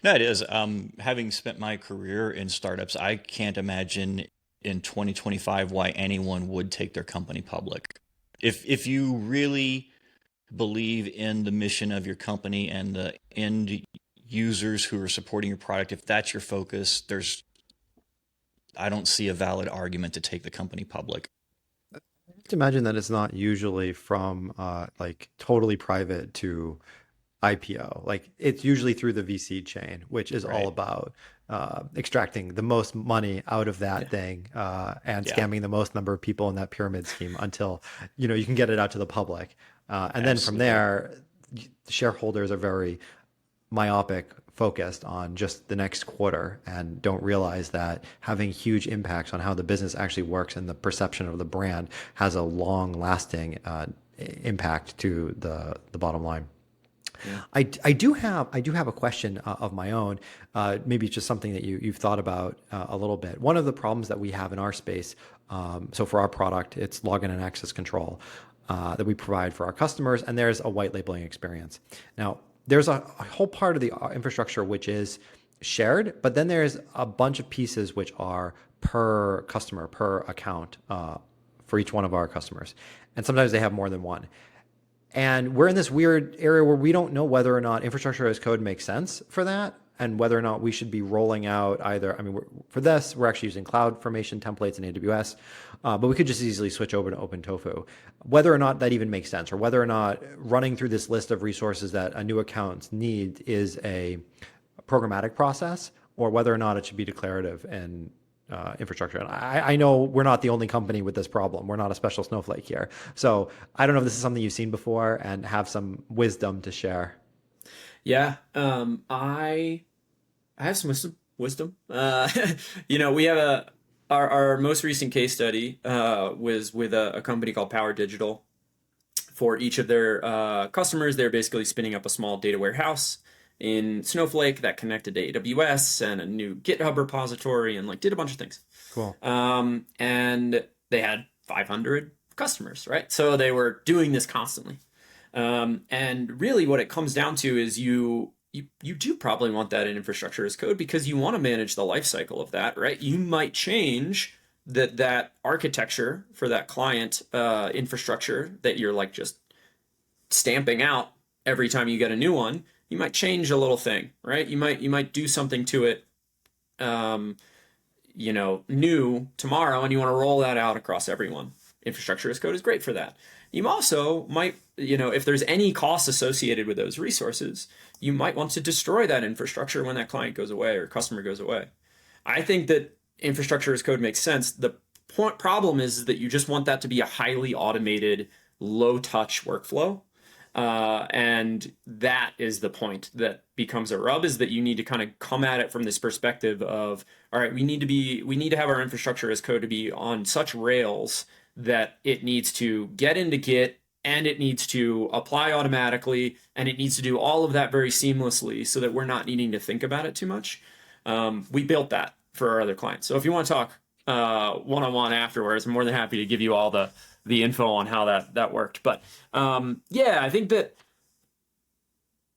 No, it is. Having spent my career in startups, I can't imagine in 2025 why anyone would take their company public. If you really believe in the mission of your company and the end users who are supporting your product, if that's your focus, I don't see a valid argument to take the company public. To imagine that it's not usually from like totally private to IPO. Like it's usually through the VC chain, which is all Right. about extracting the most money out of that Yeah. thing and Yeah, scamming the most number of people in that pyramid scheme until you can get it out to the public. And then from absolutely. there, shareholders are very myopic focused on just the next quarter and don't realize that having huge impacts on how the business actually works and the perception of the brand has a long lasting impact to the bottom line. Yeah. I do have a question of my own. Maybe it's just something that you've thought about a little bit. One of the problems that we have in our space, so for our product, it's login and access control that we provide for our customers, and there's a white labeling experience. Now, there's a whole part of the infrastructure which is shared, but then there's a bunch of pieces which are per customer, per account for each one of our customers, and sometimes they have more than one. And we're in this weird area where we don't know whether or not infrastructure as code makes sense for that and whether or not we should be rolling out either. I mean, for this, we're actually using cloud formation templates in AWS, but we could just easily switch over to OpenTofu. Whether or not that even makes sense or whether or not running through this list of resources that a new account need is a programmatic process or whether or not it should be declarative and infrastructure. And I know we're not the only company with this problem. We're not a special snowflake here. So I don't know if this is something you've seen before and have some wisdom to share. Yeah. I have some wisdom. We have our most recent case study was with a company called Power Digital. For each of their customers, they're basically spinning up a small data warehouse in Snowflake that connected to AWS and a new GitHub repository and like did a bunch of things. Cool. And they had 500 customers, right? So they were doing this constantly. And really, what it comes down to is you do probably want that in infrastructure as code because you want to manage the life cycle of that, right? You might change that architecture for that client infrastructure that you're like just stamping out every time you get a new one. You might change a little thing, right? You might do something to it, new tomorrow, and you want to roll that out across everyone. infrastructure as code is great for that. You also might, if there's any cost associated with those resources, you might want to destroy that infrastructure when that client goes away or customer goes away. I think that infrastructure as code makes sense. The problem is that you just want that to be a highly automated, low touch workflow. And that is the point that becomes a rub, is that you need to kind of come at it from this perspective of, all right, we need to have our infrastructure as code to be on such rails that it needs to get into Git, and it needs to apply automatically, and it needs to do all of that very seamlessly so that we're not needing to think about it too much. We built that for our other clients. So if you want to talk one-on-one afterwards, I'm more than happy to give you all the info on how that worked. But yeah, I think that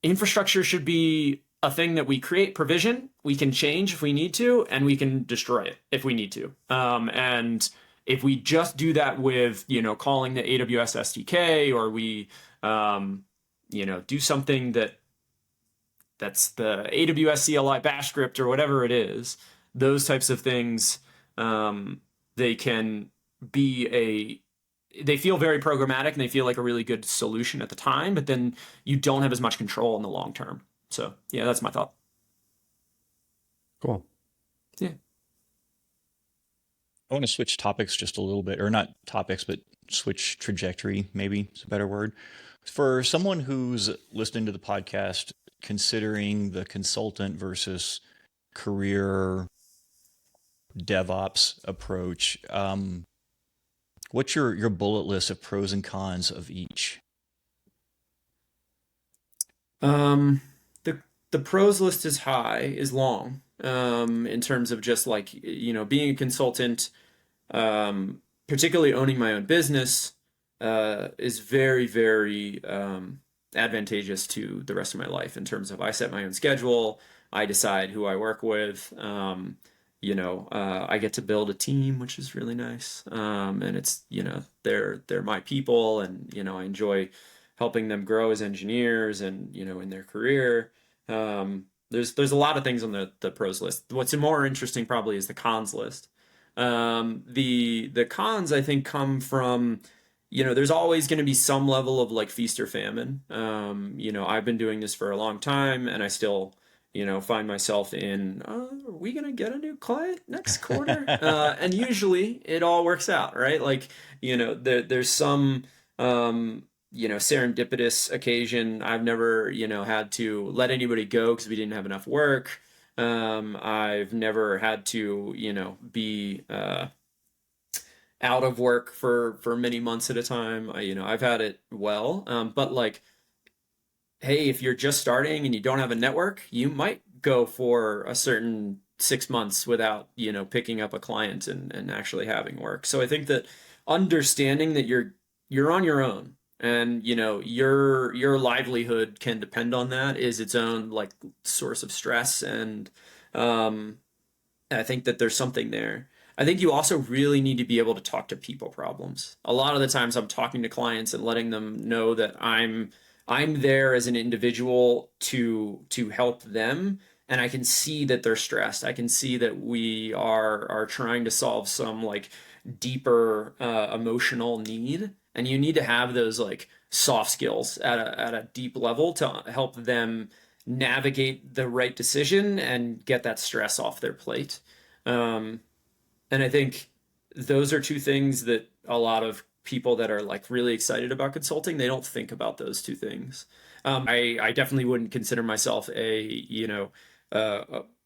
infrastructure should be a thing that we create provision, we can change if we need to, and we can destroy it if we need to. And if we just do that with, calling the AWS SDK, or we, do something that's the AWS CLI bash script or whatever it is, those types of things, they can be they feel very programmatic and they feel like a really good solution at the time, but then you don't have as much control in the long term. So yeah, that's my thought. Cool. Yeah. I want to switch topics just a little bit, or not topics, but switch trajectory, maybe is a better word. For someone who's listening to the podcast, considering the consultant versus career DevOps approach, what's your bullet list of pros and cons of each? The pros list is long, in terms of just like, being a consultant, particularly owning my own business, is very, very advantageous to the rest of my life, in terms of I set my own schedule, I decide who I work with, I get to build a team, which is really nice, and it's, they're my people, and I enjoy helping them grow as engineers and in their career. There's a lot of things on the pros list. What's more interesting probably is the cons list. The cons, I think, come from, there's always going to be some level of like feast or famine. I've been doing this for a long time, and I still, find myself in, are we going to get a new client next quarter? And usually it all works out, right? Like, there's some, serendipitous occasion. I've never, had to let anybody go because we didn't have enough work. I've never had to, be out of work for many months at a time. I've had it well, but like, hey, if you're just starting and you don't have a network, you might go for a certain 6 months without, picking up a client and actually having work. So I think that understanding that you're on your own, and your livelihood can depend on that, is its own like source of stress. And I think that there's something there. I think you also really need to be able to talk to people problems. A lot of the times I'm talking to clients and letting them know that I'm there as an individual to help them, and I can see that they're stressed. I can see that we are trying to solve some like deeper emotional need, and you need to have those like soft skills at a deep level to help them navigate the right decision and get that stress off their plate. And I think those are two things that a lot of people that are like really excited about consulting, they don't think about those two things. I definitely wouldn't consider myself a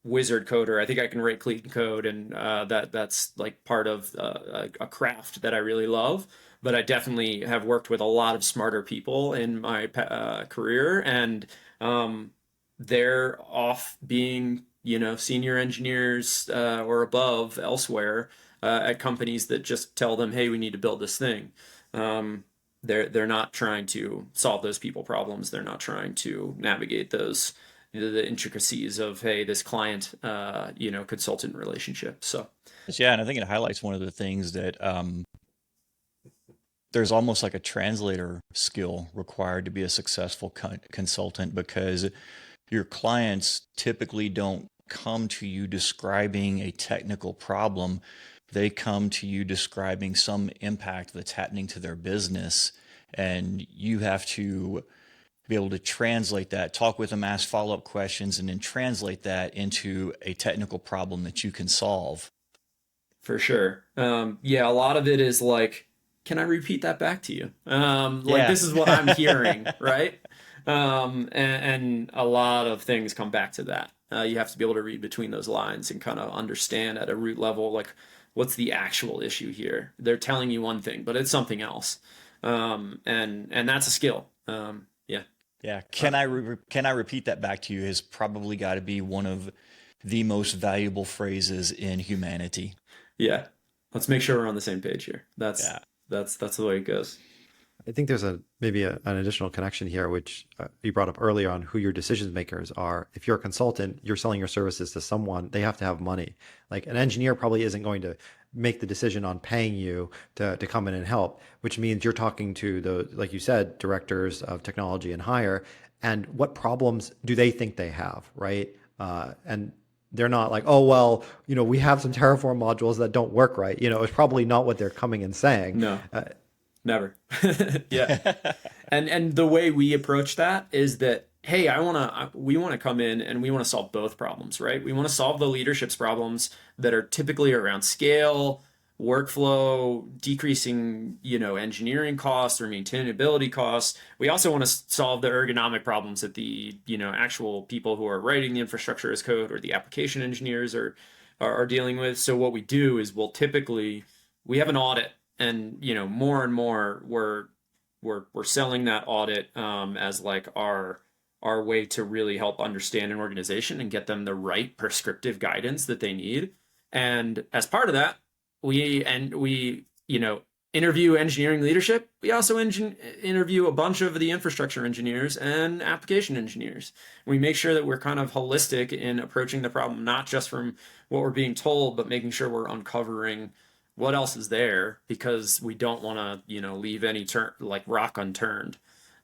wizard coder. I think I can write clean code, and that's like part of a craft that I really love. But I definitely have worked with a lot of smarter people in my career, and they're off being senior engineers or above elsewhere at companies that just tell them, hey, we need to build this thing. They're not trying to solve those people problems. They're not trying to navigate those the intricacies of, hey, this client consultant relationship. So Yeah, and I think it highlights one of the things that there's almost like a translator skill required to be a successful consultant, because your clients typically don't come to you describing a technical problem. they come to you describing some impact that's happening to their business, and you have to be able to translate that, talk with them, ask follow-up questions, and then translate that into a technical problem that you can solve. For sure. Yeah, a lot of it is like, can I repeat that back to you? Like Yeah. this is what I'm hearing, right? And a lot of things come back to that. You have to be able to read between those lines and kind of understand at a root level, like what's the actual issue here? They're telling you one thing, but it's something else. And that's a skill. Yeah. Yeah. Uh, Can I repeat that back to you has probably got to be one of the most valuable phrases in humanity. yeah. Let's make sure we're on the same page here. Yeah. That's the way it goes. I think there's an additional connection here, which you brought up earlier on who your decision makers are. If you're a consultant, you're selling your services to someone, they have to have money. Like an engineer probably isn't going to make the decision on paying you to come in and help, which means you're talking to the, like you said, directors of technology and higher, and what problems do they think they have, right? And they're not like, oh, well, we have some Terraform modules that don't work right. It's probably not what they're coming and saying. No. Never. Yeah. And the way we approach that is that, hey, we want to come in and we want to solve both problems, right? We want to solve the leadership's problems that are typically around scale, workflow, decreasing, engineering costs or maintainability costs. We also want to solve the ergonomic problems that the, actual people who are writing the infrastructure as code or the application engineers are dealing with. So what we do is we have an audit, and more and more we're selling that audit as like our way to really help understand an organization and get them the right prescriptive guidance that they need. And as part of that, we interview engineering leadership. We also interview a bunch of the infrastructure engineers and application engineers. We make sure that we're kind of holistic in approaching the problem, not just from what we're being told, but making sure we're uncovering what else is there, because we don't want to leave any like rock unturned.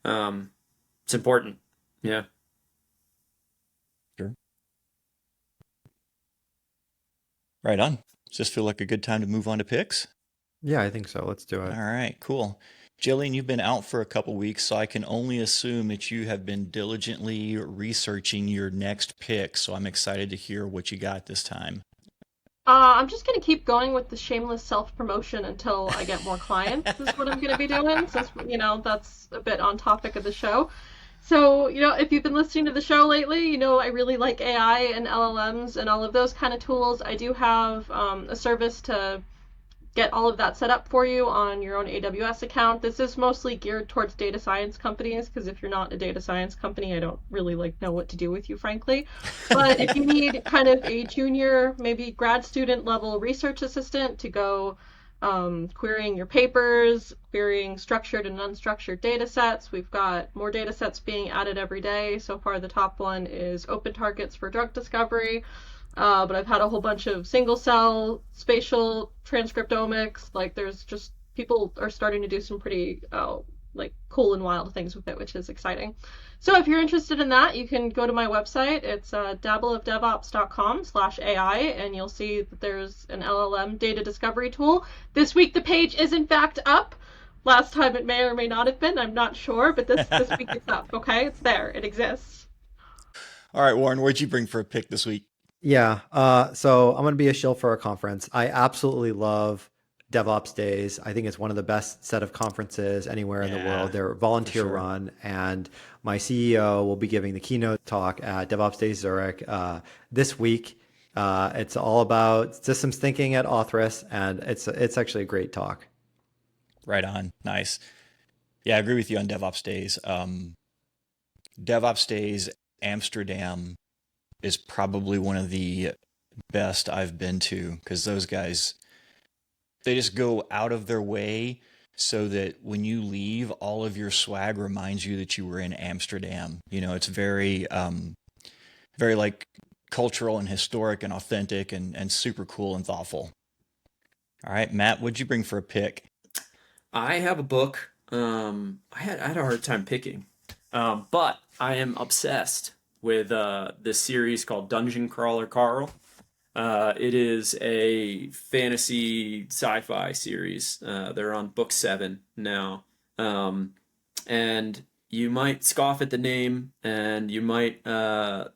It's important. Yeah. Sure. Right on. Does this feel like a good time to move on to picks? Yeah, I think so. Let's do All it. right, cool. Jillian, you've been out for a couple weeks, so I can only assume that you have been diligently researching your next pick. So I'm excited to hear what you got this time. I'm just gonna keep going with the shameless self-promotion until I get more clients, is what I'm gonna be doing, since, that's a bit on topic of the show. So, if you've been listening to the show lately, I really like AI and LLMs and all of those kind of tools. I do have a service to get all of that set up for you on your own AWS account. This is mostly geared towards data science companies, because if you're not a data science company, I don't really know what to do with you, frankly. But if you need kind of a junior, maybe grad student level research assistant to go querying your papers, querying structured and unstructured data sets. We've got more data sets being added every day. So far, the top one is open targets for drug discovery. But I've had a whole bunch of single cell spatial transcriptomics. There's just people are starting to do some pretty cool and wild things with it, which is exciting. So if you're interested in that, you can go to my website. It's dabbleofdevops.com/AI, and you'll see that there's an LLM data discovery tool. This week the page is in fact up. Last time it may or may not have been. I'm not sure, but this week it's up. Okay, it's there. It exists. All right, Warren, what'd you bring for a pick this week? Yeah. So I'm going to be a shill for a conference. I absolutely love DevOps Days. I think it's one of the best set of conferences anywhere in the Yeah, world. They're for volunteer sure. run, and my CEO will be giving the keynote talk at DevOps Days Zurich this week. It's all about systems thinking at Authoress, and it's actually a great talk. Right on. Nice. Yeah, I agree with you on DevOps Days. DevOps Days Amsterdam is probably one of the best I've been to, because those guys, they just go out of their way so that when you leave, all of your swag reminds you that you were in Amsterdam. It's very like cultural and historic and authentic and super cool and thoughtful. All right, Matt, what'd you bring for a pick? I have a book. I had a hard time picking, but I am obsessed with this series called Dungeon Crawler Carl. It is a fantasy sci-fi series. They're on book 7 now. Um, and you might scoff at the name and you might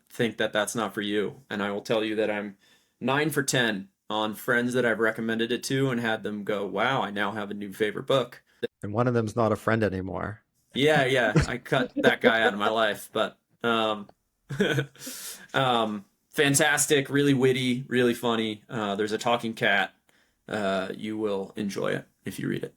think that that's not for you. And I will tell you that I'm 9 for 10 on friends that I've recommended it to and had them go, wow, I now have a new favorite book. And one of them's not a friend anymore. Yeah, yeah, I cut that guy out of my life, but fantastic, really witty, really funny. There's a talking cat. You will enjoy it if you read it.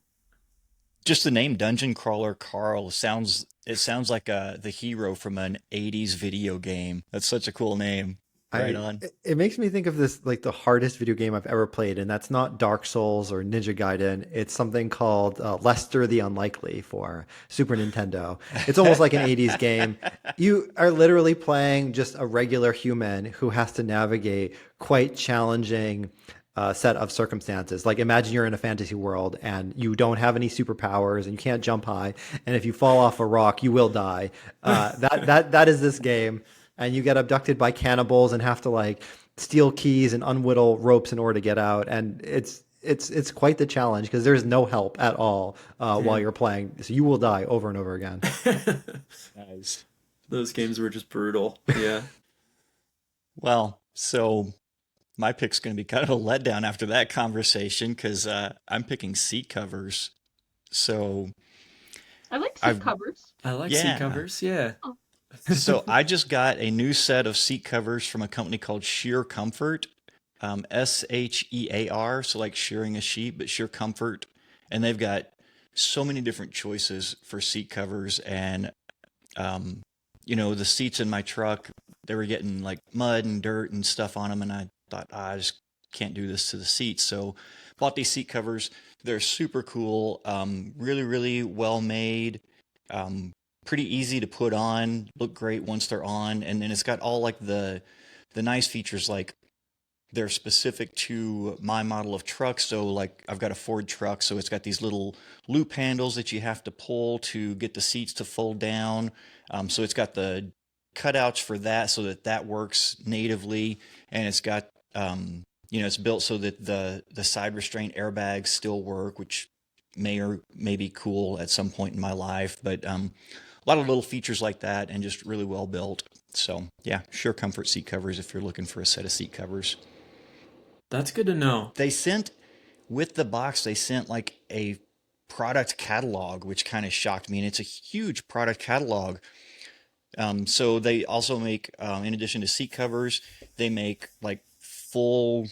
Just the name Dungeon Crawler Carl sounds like the hero from an 80s video game. That's such a cool name. Right I on. it makes me think of this like the hardest video game I've ever played, and that's not Dark Souls or Ninja Gaiden. It's something called Lester the Unlikely for Super Nintendo. It's almost like an 80s game. You are literally playing just a regular human who has to navigate quite challenging set of circumstances. Like imagine you're in a fantasy world and you don't have any superpowers and you can't jump high, and if you fall off a rock, you will die. That is this game, and you get abducted by cannibals and have to like steal keys and unwhittle ropes in order to get out, and it's quite the challenge because there's no help at all while Yeah. you're playing, so you will die over and over again. Nice. Those games were just brutal. Yeah. Well, so my pick's going to be kind of a letdown after that conversation because I'm picking seat covers. So I like seat I've covers. I like seat yeah. covers. Yeah. Oh, So I just got a new set of seat covers from a company called Sheer Comfort, Shear. So like shearing a sheep, but Sheer Comfort, and they've got so many different choices for seat covers. And um, the seats in my truck, they were getting like mud and dirt and stuff on them, and I thought, I just can't do this to the seats. So bought these seat covers. They're super cool, really, really well made, um, pretty easy to put on, look great once they're on, and then it's got all like the nice features like they're specific to my model of truck. So like I've got a Ford truck, so it's got these little loop handles that you have to pull to get the seats to fold down. So it's got the cutouts for that so that that works natively, and it's got it's built so that the side restraint airbags still work, which may be cool at some point in my life. But a lot of little features like that, and just really well built. So yeah, Sure Comfort seat covers if you're looking for a set of seat covers. That's good to know. They sent with the box, they sent like a product catalog, which kind of shocked me. And it's a huge product catalog. So they also make, in addition to seat covers, they make like full,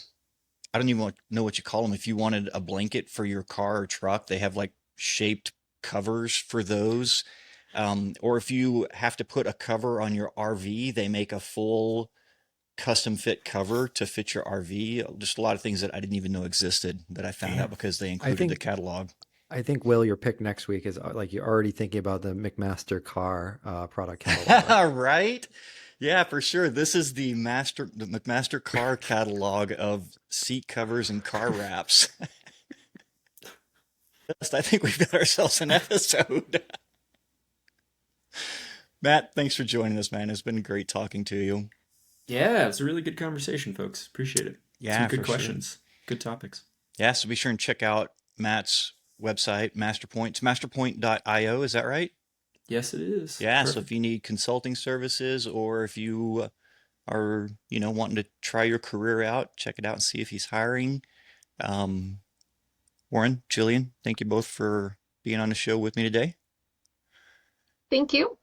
I don't even know what you call them. If you wanted a blanket for your car or truck, they have like shaped covers for those. Or if you have to put a cover on your RV, they make a full custom fit cover to fit your RV. Just a lot of things that I didn't even know existed that I found out Damn. because they I included the think catalog. I think Will, your pick next week is like you're already thinking about the McMaster car product catalog. Right? Yeah, for sure. This is the McMaster car catalog of seat covers and car wraps. I think we've got ourselves an episode. Matt, thanks for joining us, man. It's been great talking to you. Yeah, it's a really good conversation, folks. Appreciate it. Some Yeah, good for sure. questions. Good topics. Yeah, so be sure and check out Matt's website, Masterpoint. It's masterpoint.io, is that right? Yes, it is. Yeah, so if Perfect. you need consulting services or if you are, wanting to try your career out, check it out and see if he's hiring. Um, Warren, Jillian, thank you both for being on the show with me today. thank you.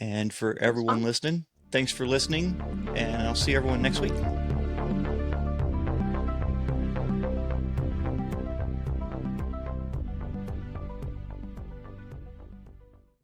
And for It was everyone fun. listening, thanks for listening, and I'll see everyone next week.